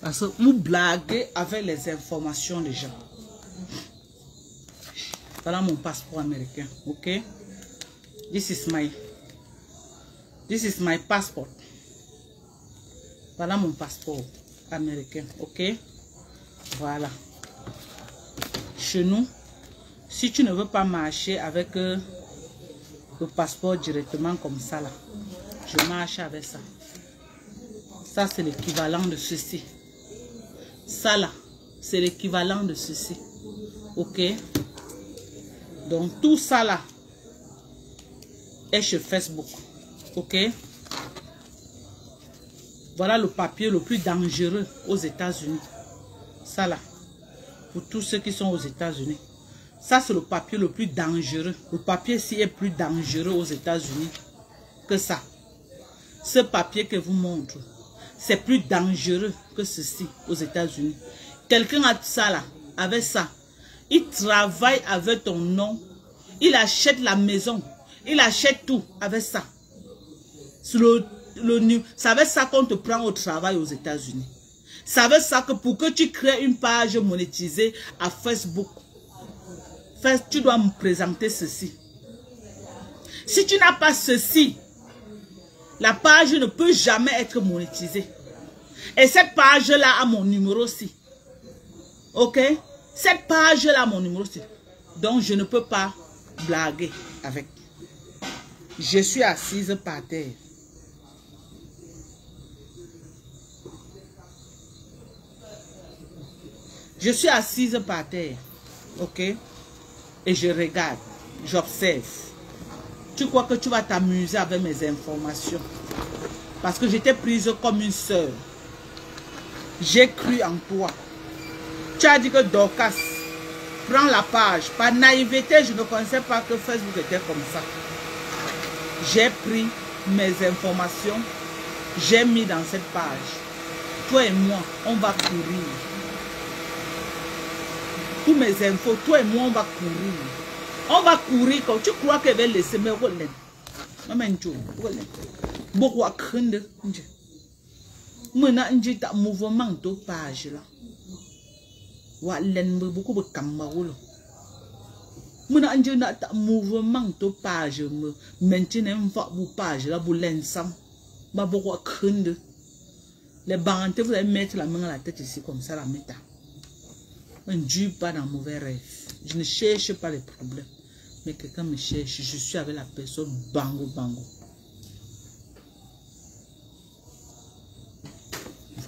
Parce que vous blaguez avec les informations des gens. Voilà mon passeport américain. Ok? This is my passport. Voilà mon passeport américain. Ok? Voilà. Chez nous, si tu ne veux pas marcher avec le passeport directement comme ça là, je marche avec ça. Ça c'est l'équivalent de ceci. Ça là, c'est l'équivalent de ceci. Ok? Donc tout ça là est chez Facebook. Ok? Voilà le papier le plus dangereux aux États-Unis. Ça là, pour tous ceux qui sont aux États-Unis. Ça c'est le papier le plus dangereux. Le papier-ci est plus dangereux aux États-Unis que ça. Ce papier que vous montre, c'est plus dangereux que ceci aux États-Unis. Quelqu'un a ça là, avec ça. Il travaille avec ton nom. Il achète la maison. Il achète tout avec ça. C'est avec ça qu'on te prend au travail aux États-Unis. Ça veut dire que pour que tu crées une page monétisée à Facebook, tu dois me présenter ceci. Si tu n'as pas ceci, la page ne peut jamais être monétisée. Et cette page-là a mon numéro aussi. Ok? Cette page-là a mon numéro aussi. Donc, je ne peux pas blaguer avec. Je suis assise par terre. Je suis assise par terre. Ok? Et je regarde. J'observe. Tu crois que tu vas t'amuser avec mes informations? Parce que j'étais prise comme une sœur. J'ai cru en toi. Tu as dit que Dorcas, prends la page. Par naïveté, je ne pensais pas que Facebook était comme ça. J'ai pris mes informations. J'ai mis dans cette page. Toi et moi, on va courir. Tous mes infos, toi et moi, on va courir. On va courir quand tu crois qu'elle va laisser me rouler. Beaucoup à craindre. Maintenant, j'ai un mouvement de page là. Beaucoup de camarades. Maintenant, j'ai un mouvement de page. Maintenant, une page là pour l'ensemble. Beaucoup à craindre. Les bandes, vous allez mettre la main à la tête ici comme ça, la méta. Je ne dis pas dans mauvais rêve. Je ne cherche pas les problèmes. Mais quelqu'un me cherche. Je suis avec la personne bango bango.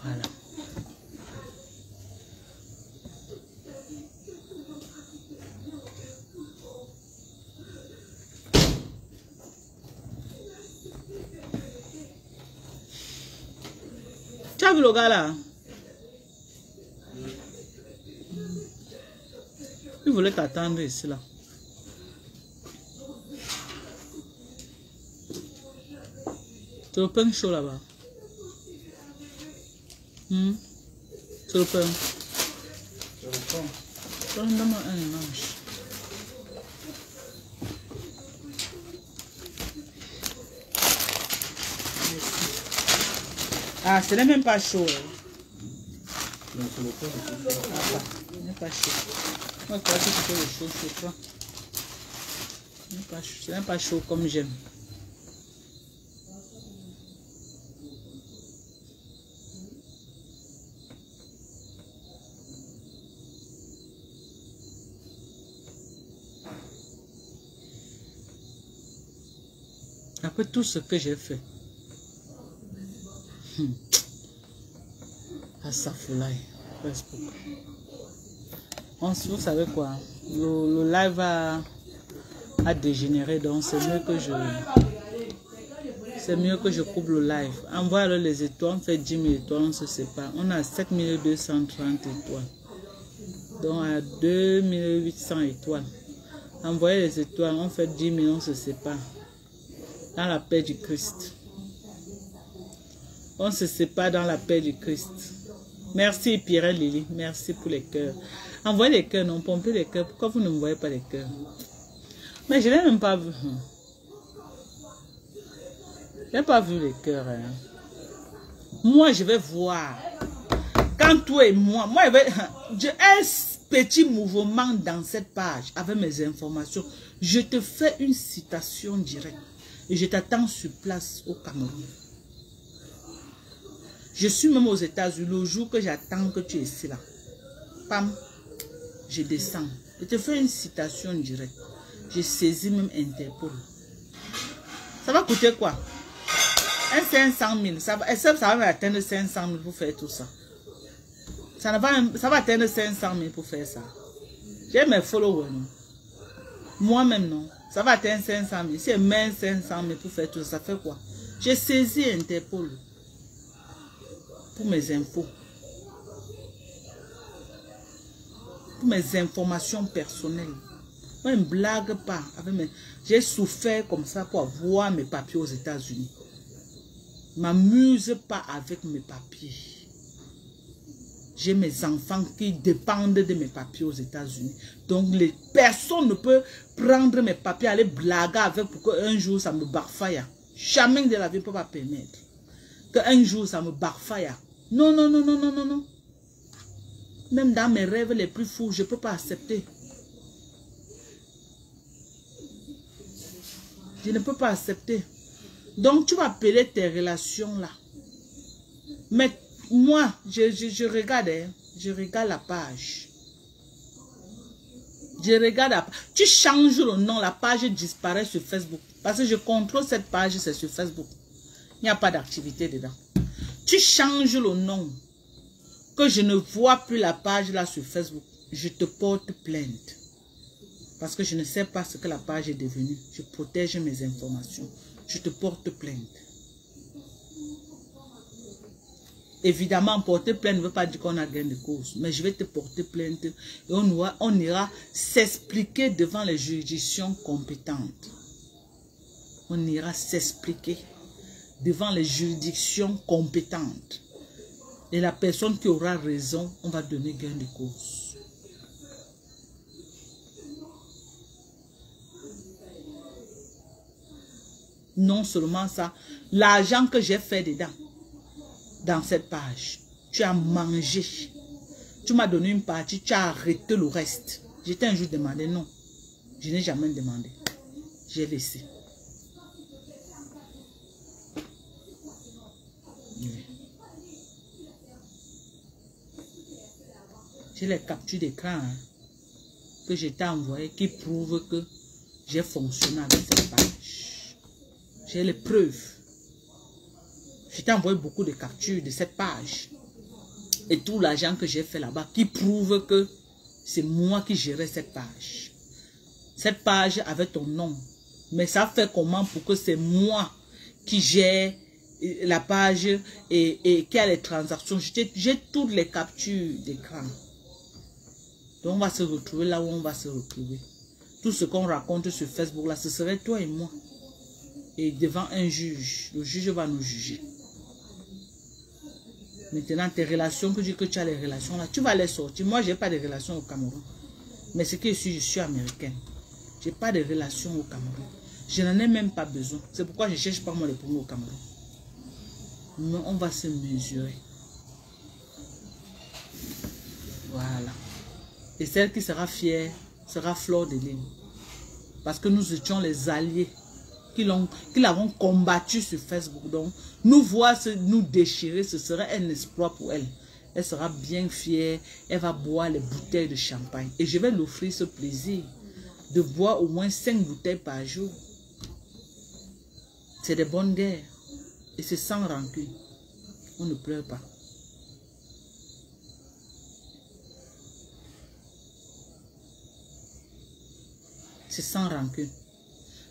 Voilà. Tu as vu le gars là? Il voulait t'attendre ici là. C'est le pain chaud là-bas. C'est le pain. C'est le pain. Donne-moi un manche. Ah, ce n'est même pas chaud. Non, c'est le pain. Ce n'est pas chaud. Moi, je crois que c'est le chaud, c'est toi. Ce n'est pas chaud comme j'aime. Après tout ce que j'ai fait. À Safoulaye, Facebook. Vous savez quoi? Le live a dégénéré, donc c'est mieux que je coupe le live. Envoie les étoiles, on fait 10 000 étoiles, on se sépare. On a 7 230 étoiles. Donc à 2 800 étoiles. Envoyez les étoiles, on fait 10 000, on se sépare. Dans la paix du Christ. On se sépare dans la paix du Christ. Merci Pierre Lily. Merci pour les cœurs. Envoyez les cœurs, non, pompez les cœurs. Pourquoi vous ne me voyez pas les cœurs? Mais je n'ai même pas vu. Je n'ai pas vu les cœurs. Hein. Moi, je vais voir. Quand toi et moi, j'ai un petit mouvement dans cette page avec mes informations. Je te fais une citation directe. Et je t'attends sur place au Cameroun. Je suis même aux États-Unis le jour que j'attends que tu es ici là. Pam, je descends. Je te fais une citation directe. Je saisis même Interpol. Ça va coûter quoi? Un 500 000. Ça va atteindre 500 000 pour faire tout ça. Ça va atteindre 500 000 pour faire ça. J'ai mes followers. Moi-même non. Ça va atteindre 500 000. Si je mets 500 000 pour faire tout ça, ça fait quoi? J'ai saisi Interpol pour mes infos. Pour mes informations personnelles. Moi, je ne blague pas. J'ai souffert comme ça pour avoir mes papiers aux États-Unis. Je ne m'amuse pas avec mes papiers. J'ai mes enfants qui dépendent de mes papiers aux États-Unis. Donc, les personnes ne peuvent prendre mes papiers, aller blaguer avec pour qu'un jour ça me barfaille. Jamais de la vie ne peut pas permettre. Qu'un jour ça me barfaille. Non, non, non, non, non, non, non. Même dans mes rêves les plus fous, je ne peux pas accepter. Je ne peux pas accepter. Donc, tu vas appeler tes relations là. Mais moi, je regarde, hein, je regarde la page. Je regarde la page. Tu changes le nom, la page disparaît sur Facebook. Parce que je contrôle cette page, c'est sur Facebook. Il n'y a pas d'activité dedans. Tu changes le nom. Que je ne vois plus la page là sur Facebook. Je te porte plainte. Parce que je ne sais pas ce que la page est devenue. Je protège mes informations. Je te porte plainte. Évidemment, porter plainte ne veut pas dire qu'on a gain de cause. Mais je vais te porter plainte. Et on ira s'expliquer devant les juridictions compétentes. On ira s'expliquer devant les juridictions compétentes. Et la personne qui aura raison, on va donner gain de cause. Non seulement ça, l'argent que j'ai fait dedans, dans cette page, tu as mangé. Tu m'as donné une partie, tu as arrêté le reste. J'étais un jour demandé, non. Je n'ai jamais demandé. J'ai laissé. J'ai les captures d'écran hein, que je t'ai envoyées qui prouvent que j'ai fonctionné avec cette page. J'ai les preuves. Je t'ai envoyé beaucoup de captures de cette page. Et tout l'argent que j'ai fait là-bas qui prouve que c'est moi qui gérais cette page. Cette page avait ton nom. Mais ça fait comment pour que c'est moi qui gère la page et qui a les transactions. J'ai toutes les captures d'écran. Donc on va se retrouver là où on va se retrouver. Tout ce qu'on raconte sur Facebook là, ce serait toi et moi. Et devant un juge, le juge va nous juger. Maintenant, tes relations, que tu as les relations là, tu vas les sortir. Moi, je n'ai pas de relations au Cameroun. Mais ce que je suis américaine. Je n'ai pas de relations au Cameroun. Je n'en ai même pas besoin. C'est pourquoi je ne cherche pas moi les premiers au Cameroun. Mais on va se mesurer. Voilà. Et celle qui sera fière sera Fleur de Lys. Parce que nous étions les alliés qui l'avons combattu sur Facebook. Donc, nous voir nous déchirer, ce serait un exploit pour elle. Elle sera bien fière. Elle va boire les bouteilles de champagne. Et je vais l'offrir ce plaisir de boire au moins 5 bouteilles par jour. C'est des bonnes guerres. Et c'est sans rancune. On ne pleure pas. C'est sans rancune.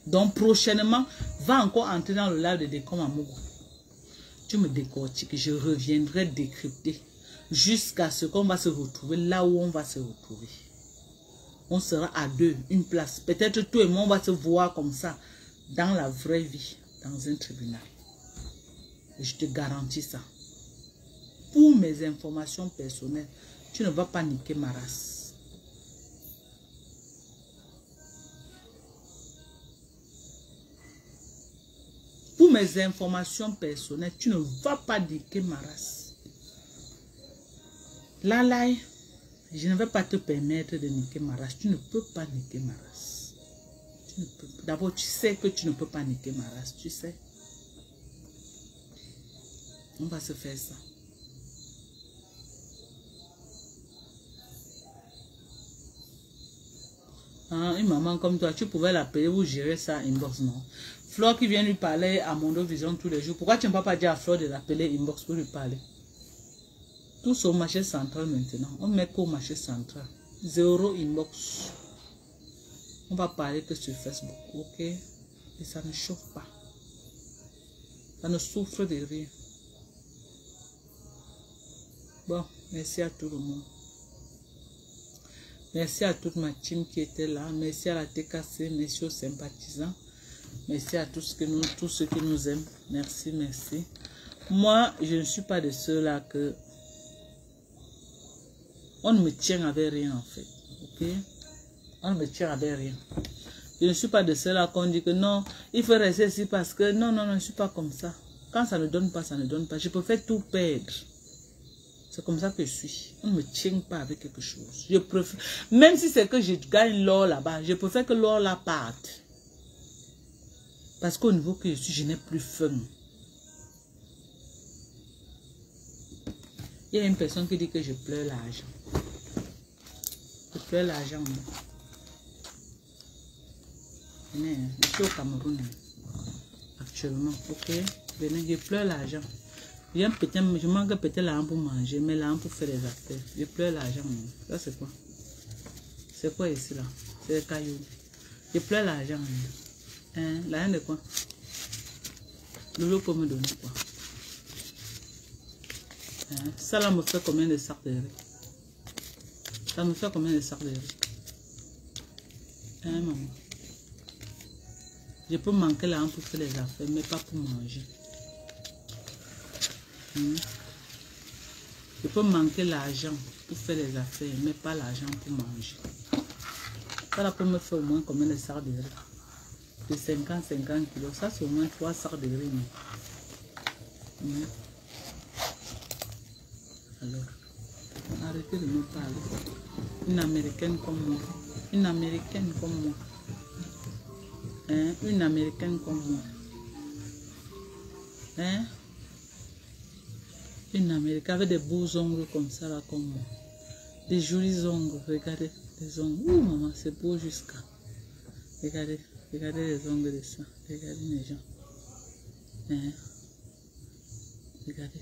Donc prochainement, va encore entrer dans le live de Décom Amougou. Tu me décortiques, je reviendrai décrypter jusqu'à ce qu'on va se retrouver là où on va se retrouver. On sera à deux, une place. Peut-être toi et moi, on va se voir comme ça dans la vraie vie, dans un tribunal. Et je te garantis ça. Pour mes informations personnelles, tu ne vas pas niquer ma race. Pour mes informations personnelles, tu ne vas pas niquer ma race. Là, je ne vais pas te permettre de niquer ma race. Tu ne peux pas niquer ma race. D'abord, tu sais que tu ne peux pas niquer ma race. Tu sais. On va se faire ça. Hein, une maman comme toi, tu pouvais l'appeler ou gérer ça inbox, non? Flore qui vient lui parler à Mondo Vision tous les jours. Pourquoi tu ne peux pas dire à Flore de l'appeler inbox pour lui parler? Tous au marché central maintenant. On met qu'au marché central. 0 inbox. On va parler que sur Facebook, ok? Et ça ne chauffe pas. Ça ne souffre de rien. Bon, merci à tout le monde. Merci à toute ma team qui était là. Merci à la TKC, merci aux sympathisants. Merci à tous ceux qui nous aiment. Merci, merci. Moi, je ne suis pas de ceux-là que... On ne me tient avec rien, en fait. Ok? On ne me tient avec rien. Je ne suis pas de ceux-là qu'on dit que non, il faut rester ici parce que... Non, non, non, je ne suis pas comme ça. Quand ça ne donne pas, ça ne donne pas. Je préfère tout perdre. C'est comme ça que je suis. On ne me tient pas avec quelque chose. Je préfère, même si c'est que je gagne l'or là-bas, je préfère que l'or là parte. Parce qu'au niveau que je suis, je n'ai plus faim. Il y a une personne qui dit que je pleure l'argent. Je pleure l'argent. Je suis au Cameroun. Actuellement, ok? Venez, je pleure l'argent. Je manque peut-être l'argent pour manger, mais l'argent pour faire des affaires. Je pleure l'argent. Ça, c'est quoi? C'est quoi ici, là? C'est le caillou. Je pleure l'argent. Hein? L'argent de quoi? Lolo peut me donner quoi? Hein? Ça, là, me fait combien de sacs de riz? Ça me fait combien de sacs de riz? Hein, maman? Je peux manquer l'argent pour faire des affaires, mais pas pour manger. Je peux manquer l'argent pour faire des affaires, mais pas l'argent pour manger. Ça là peut me faire au moins combien de sacs de riz? De 50 kilos. Ça c'est au moins 3 sacs de riz. Alors, arrêtez de me parler. Une américaine comme moi. Une américaine comme moi. Hein? Une américaine comme moi. Hein? Une américaine avec des beaux ongles comme ça là, comme moi. Des jolis ongles. Regardez les ongles. Ouh maman, c'est beau jusqu'à. Regardez, regardez les ongles de ça. Regardez les gens. Hein? Regardez.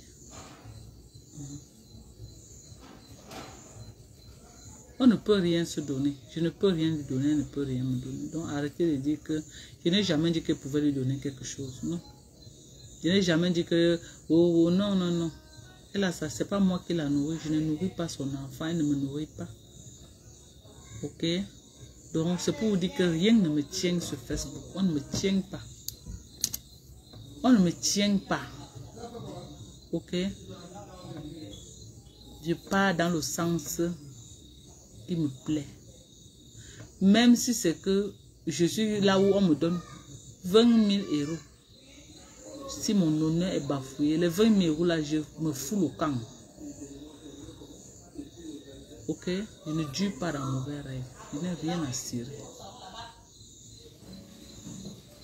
On ne peut rien se donner. Je ne peux rien lui donner, elle ne peut rien me donner. Donc arrêtez de dire que je n'ai jamais dit qu'elle pouvait lui donner quelque chose. Non. Je n'ai jamais dit que oh non, non, non. Elle a ça, c'est pas moi qui la nourris. Je ne nourris pas son enfant, elle ne me nourrit pas. Ok? Donc c'est pour vous dire que rien ne me tient sur Facebook. On ne me tient pas. On ne me tient pas. Ok? Je pars dans le sens qui me plaît. Même si c'est que je suis là où on me donne 20 000 euros. Si mon honneur est bafouillé, les 20 000 euros là, je me fous le camp. Ok? Je ne dure pas dans mauvais rêve. Je n'ai rien à cirer.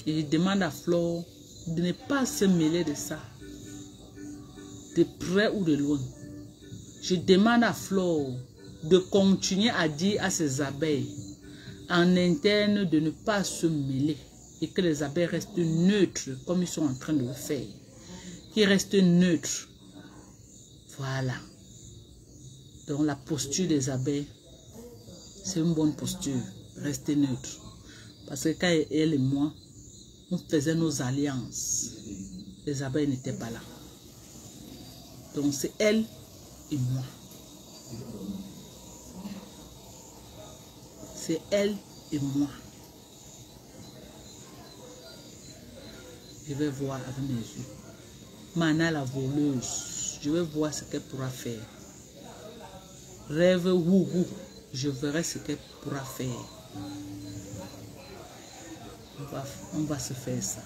Et je demande à Flore de ne pas se mêler de ça. De près ou de loin. Je demande à Flore de continuer à dire à ses abeilles en interne de ne pas se mêler et que les abeilles restent neutres comme ils sont en train de le faire. Qu'ils restent neutres. Voilà. Donc la posture des abeilles, c'est une bonne posture. Rester neutre. Parce que quand elle et moi, on faisait nos alliances, les abeilles n'étaient pas là. Donc c'est elle et moi. C'est elle et moi. Je vais voir avec mes yeux. Mana la voleuse. Je vais voir ce qu'elle pourra faire. Rêve wouhou. Je verrai ce qu'elle pourra faire. On va se faire ça.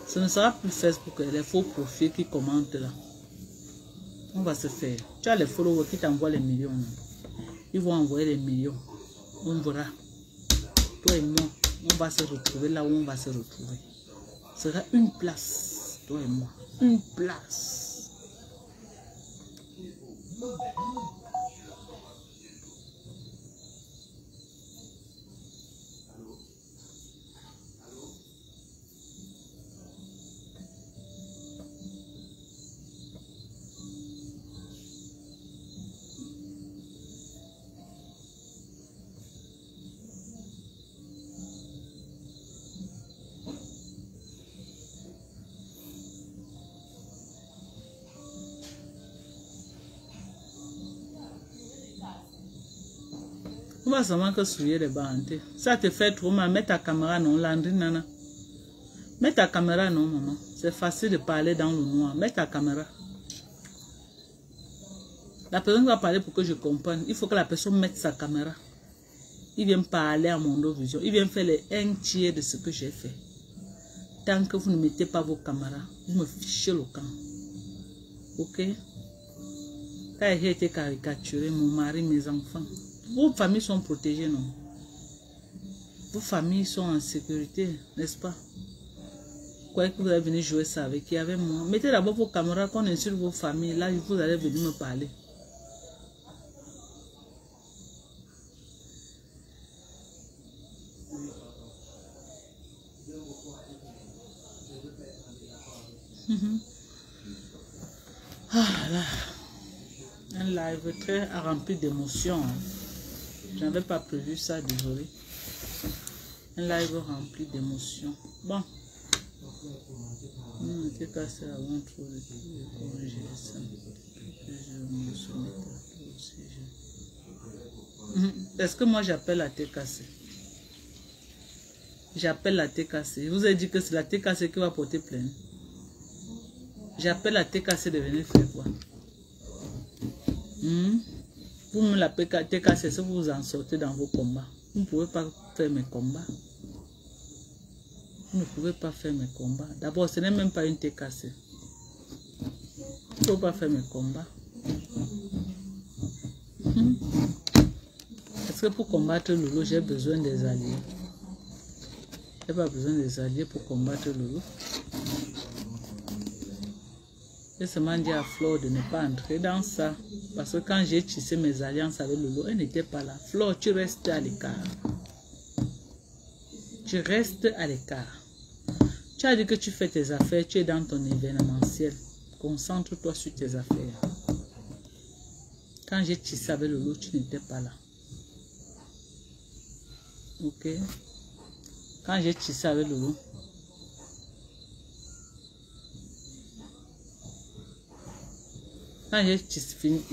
Ce ne sera plus Facebook, les faux profils qui commentent là. On va se faire. Tu as les followers qui t'envoient les millions. Ils vont envoyer les millions. On verra. Toi et moi, on va se retrouver là où on va se retrouver. Ce sera une place. Toi et moi. Une place. On va seulement que souiller les bandes. Ça te fait trop mal. Mets ta caméra non, Landry Nana. Mets ta caméra non, maman. C'est facile de parler dans le noir. Mets ta caméra. La personne va parler pour que je comprenne. Il faut que la personne mette sa caméra. Il vient parler à mon vision. Il vient faire les 1/3 de ce que j'ai fait. Tant que vous ne mettez pas vos caméras, vous me fichez le camp. Ok? Quand j'ai été caricaturé, mon mari, mes enfants, vos familles sont protégées, non? Vos familles sont en sécurité, n'est-ce pas? Quoi que vous allez venir jouer ça avec qui? Avec moi. Mettez d'abord vos caméras, qu'on insulte vos familles. Là, vous allez venir me parler. Ah là. Un live très rempli d'émotions. Je n'avais pas prévu ça, désolé. Un live rempli d'émotions. Bon. C'est cassé avant trop de Est-ce que moi j'appelle la TKC? J'appelle la TKC. Je vous ai dit que c'est la TKC qui va porter plainte. J'appelle la TKC de venir faire quoi? Vous me l'appelez TKC, si vous en sortez dans vos combats. Vous ne pouvez pas faire mes combats. Vous ne pouvez pas faire mes combats. D'abord, ce n'est même pas une TKC. Vous ne pouvez pas faire mes combats. Parce que pour combattre Loulou, j'ai besoin des alliés. Je n'ai pas besoin des alliés pour combattre Loulou. J'ai seulement dit à Flore de ne pas entrer dans ça. Parce que quand j'ai tissé mes alliances avec Loulou, elle n'était pas là. Flore, tu restes à l'écart. Tu restes à l'écart. Tu as dit que tu fais tes affaires, tu es dans ton événementiel. Concentre-toi sur tes affaires. Quand j'ai tissé avec Loulou, tu n'étais pas là. Ok? Quand j'ai tissé avec Loulou,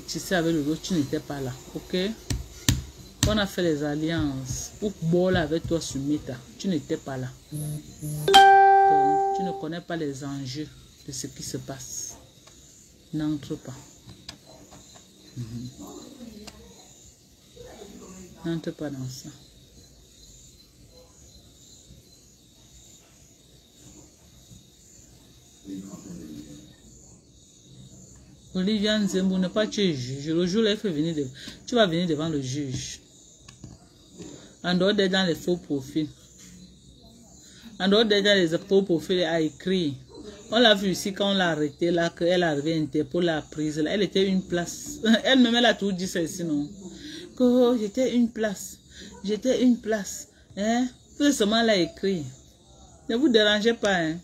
tissé avec Loulou, tu n'étais pas là. Ok? On a fait les alliances pour boire avec toi sur Meta. Tu n'étais pas là. Donc, tu ne connais pas les enjeux de ce qui se passe. N'entre pas. N'entre pas dans ça. Olivia Nzembo, ne pas tuer juge. Le jour où il fait venir, tu vas venir devant le juge. En dehors d'être dans les faux profils. En dehors d'être dans les faux profils, elle a écrit. On l'a vu ici quand on l'a arrêté là, qu'elle arrivait Interpol la prise. Là, elle était une place. Elle-même, elle a tout dit ça ici, non? Que j'étais une place. J'étais une place. Hein? Tout seulement elle a écrit. Ne vous dérangez pas, hein?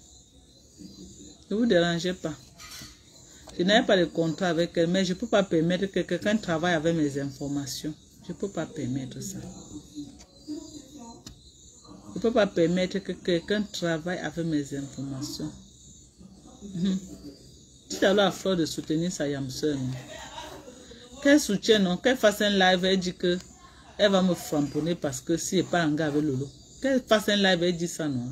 Ne vous dérangez pas. Je n'avais pas de contrat avec elle, mais je ne peux pas permettre que quelqu'un travaille avec mes informations. Je ne peux pas permettre ça. Je ne peux pas permettre que quelqu'un travaille avec mes informations. Dites alors à Flore de soutenir sa yamseur. Qu'elle soutienne, non? Qu'elle fasse un live, elle dit que elle va me framponner parce que si elle n'est pas en gars avec Lolo. Qu'elle fasse un live, elle dit ça, non?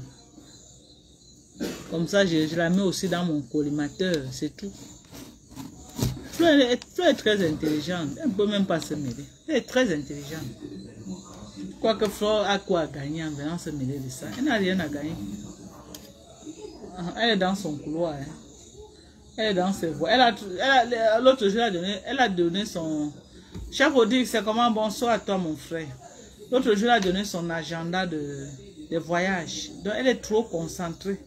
Comme ça, je la mets aussi dans mon collimateur, c'est tout. Flore est très intelligente. Elle ne peut même pas se mêler. Elle est très intelligente. Quoique Flore a quoi à gagner en venant se mêler de ça. Elle n'a rien à gagner. Elle est dans son couloir. Hein. Elle est dans ses voies. L'autre jour, elle a donné son... Chef Odi, c'est comment? Bonsoir à toi, mon frère. L'autre jour, elle a donné son agenda de voyage. Donc, elle est trop concentrée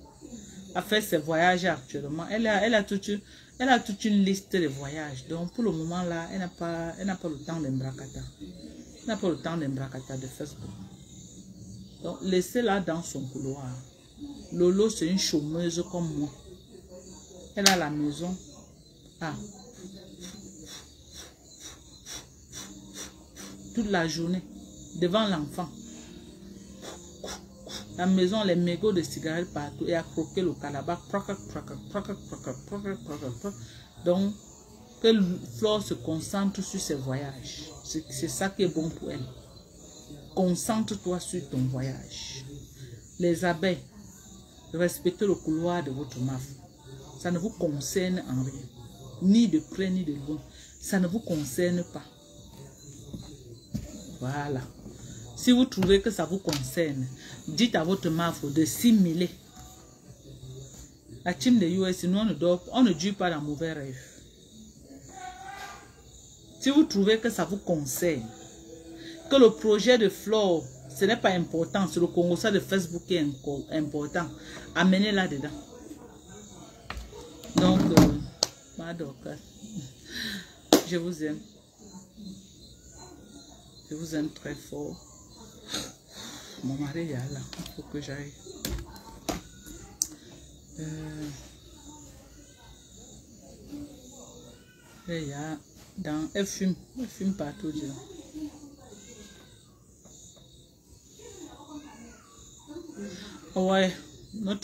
à faire ses voyages actuellement. Elle a toute une liste de voyages. Donc, pour le moment, là, elle n'a pas le temps d'embrakata. Elle n'a pas le temps d'embrakata de Facebook. Donc, laissez-la dans son couloir. Lolo, c'est une chômeuse comme moi. Elle a la maison. Ah. Toute la journée. Devant l'enfant. La maison, les mégots de cigarettes partout. Et à croquer le calabat. Donc, que Flore se concentre sur ses voyages. C'est ça qui est bon pour elle. Concentre-toi sur ton voyage. Les abeilles, respectez le couloir de votre maf. Ça ne vous concerne en rien. Ni de près ni de loin. Ça ne vous concerne pas. Voilà. Si vous trouvez que ça vous concerne, dites à votre maf de s'immiler. La team de US, nous on ne dure pas dans mauvais rêve. Si vous trouvez que ça vous concerne, que le projet de Flore, ce n'est pas important, c'est le Congo de Facebook qui est important, amenez-la dedans. Donc, je vous aime. Je vous aime très fort. Mon mari est là, il faut que j'aille. Il y a dans elle fume partout dedans. Ouais, on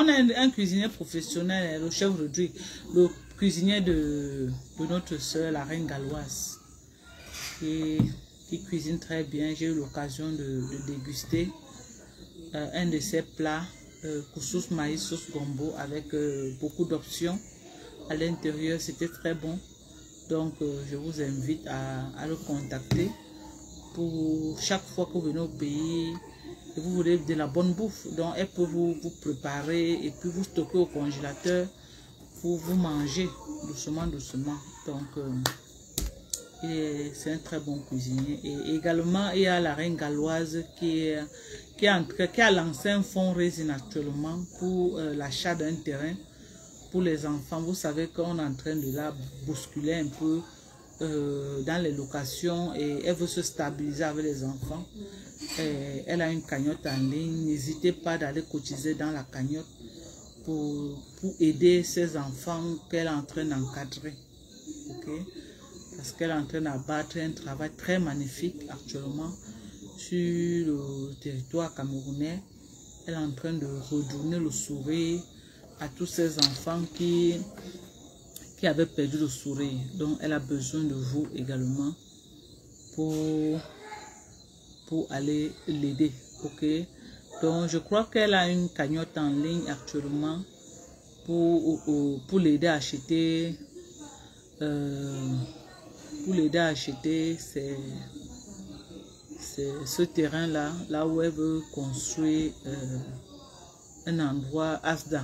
a un cuisinier professionnel, le chef Rodrigue, le cuisinier de notre soeur, la reine galloise, qui cuisine très bien. J'ai eu l'occasion de déguster un de ses plats, couscous maïs sauce gombo, avec beaucoup d'options à l'intérieur. C'était très bon. Donc, je vous invite à le contacter pour chaque fois que vous venez au pays et vous voulez de la bonne bouffe. Donc, elle peut vous préparer et puis vous stocker au congélateur pour vous manger doucement. Donc, c'est un très bon cuisinier. Et également, il y a la reine galloise qui a lancé un fundraising actuellement pour l'achat d'un terrain pour les enfants. Vous savez qu'on est en train de la bousculer un peu dans les locations et elle veut se stabiliser avec les enfants. Et elle a une cagnotte en ligne. N'hésitez pas d'aller cotiser dans la cagnotte pour aider ces enfants qu'elle est en train d'encadrer. Okay? Parce qu'elle est en train d'abattre un travail très magnifique actuellement sur le territoire camerounais. Elle est en train de redonner le sourire à tous ces enfants qui avaient perdu le sourire. Donc, elle a besoin de vous également pour aller l'aider. Ok? Donc, je crois qu'elle a une cagnotte en ligne actuellement pour l'aider à acheter ce terrain-là, là où elle veut construire un endroit ASDA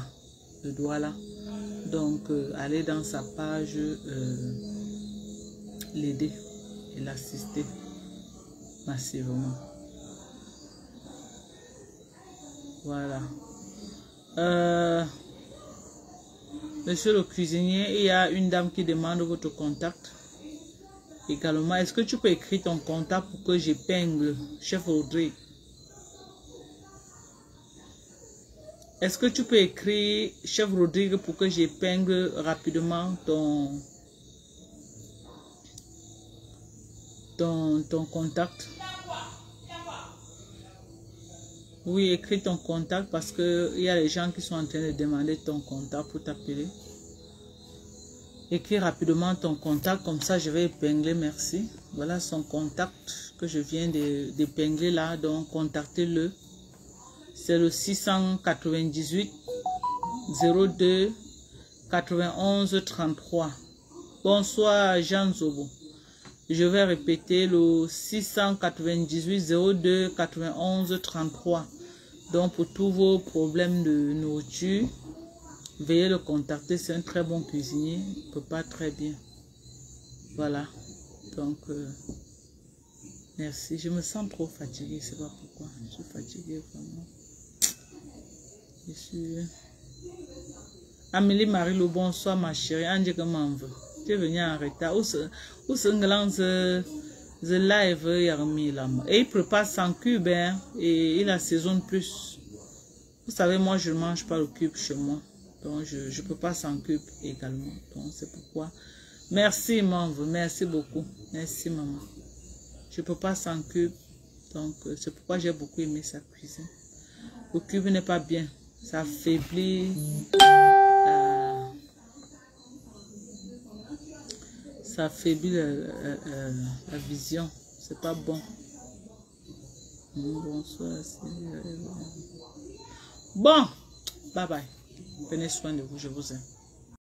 de Douala. Donc, allez dans sa page, l'aider et l'assister massivement. Voilà. Monsieur le cuisinier, il y a une dame qui demande votre contact. Également, est-ce que tu peux écrire ton contact pour que j'épingle chef Audrey? Est-ce que tu peux écrire chef Rodrigue pour que j'épingle rapidement ton contact? Oui, écris ton contact parce que il y a des gens qui sont en train de demander ton contact pour t'appeler. Écris rapidement ton contact, comme ça je vais épingler, merci. Voilà son contact que je viens d'épingler là, donc contactez-le. C'est le 698 02 91 33. Bonsoir Jean Zobo. Je vais répéter le 698 02 91 33. Donc pour tous vos problèmes de nourriture, veuillez le contacter. C'est un très bon cuisinier. Il peut pas très bien. Voilà. Donc merci. Je me sens trop fatiguée. Je ne sais pas pourquoi. Je suis fatiguée vraiment. Je suis... Amélie Marie, le bonsoir ma chérie. Ange comment veut. Tu es venu en retard. Où se glance the live et il prépare 100 cubes hein, et il assaisonne plus. Vous savez, moi je ne mange pas le cube chez moi. Donc je peux pas 100 cubes également. Donc c'est pourquoi. Merci maman, merci beaucoup. Merci maman. Je peux pas 100 cubes. Donc c'est pourquoi j'ai beaucoup aimé sa cuisine. Le cube n'est pas bien. Ça affaiblit. Ça affaiblit la vision. C'est pas bon. Bonsoir. Bon. Bye bye. Prenez soin de vous. Je vous aime.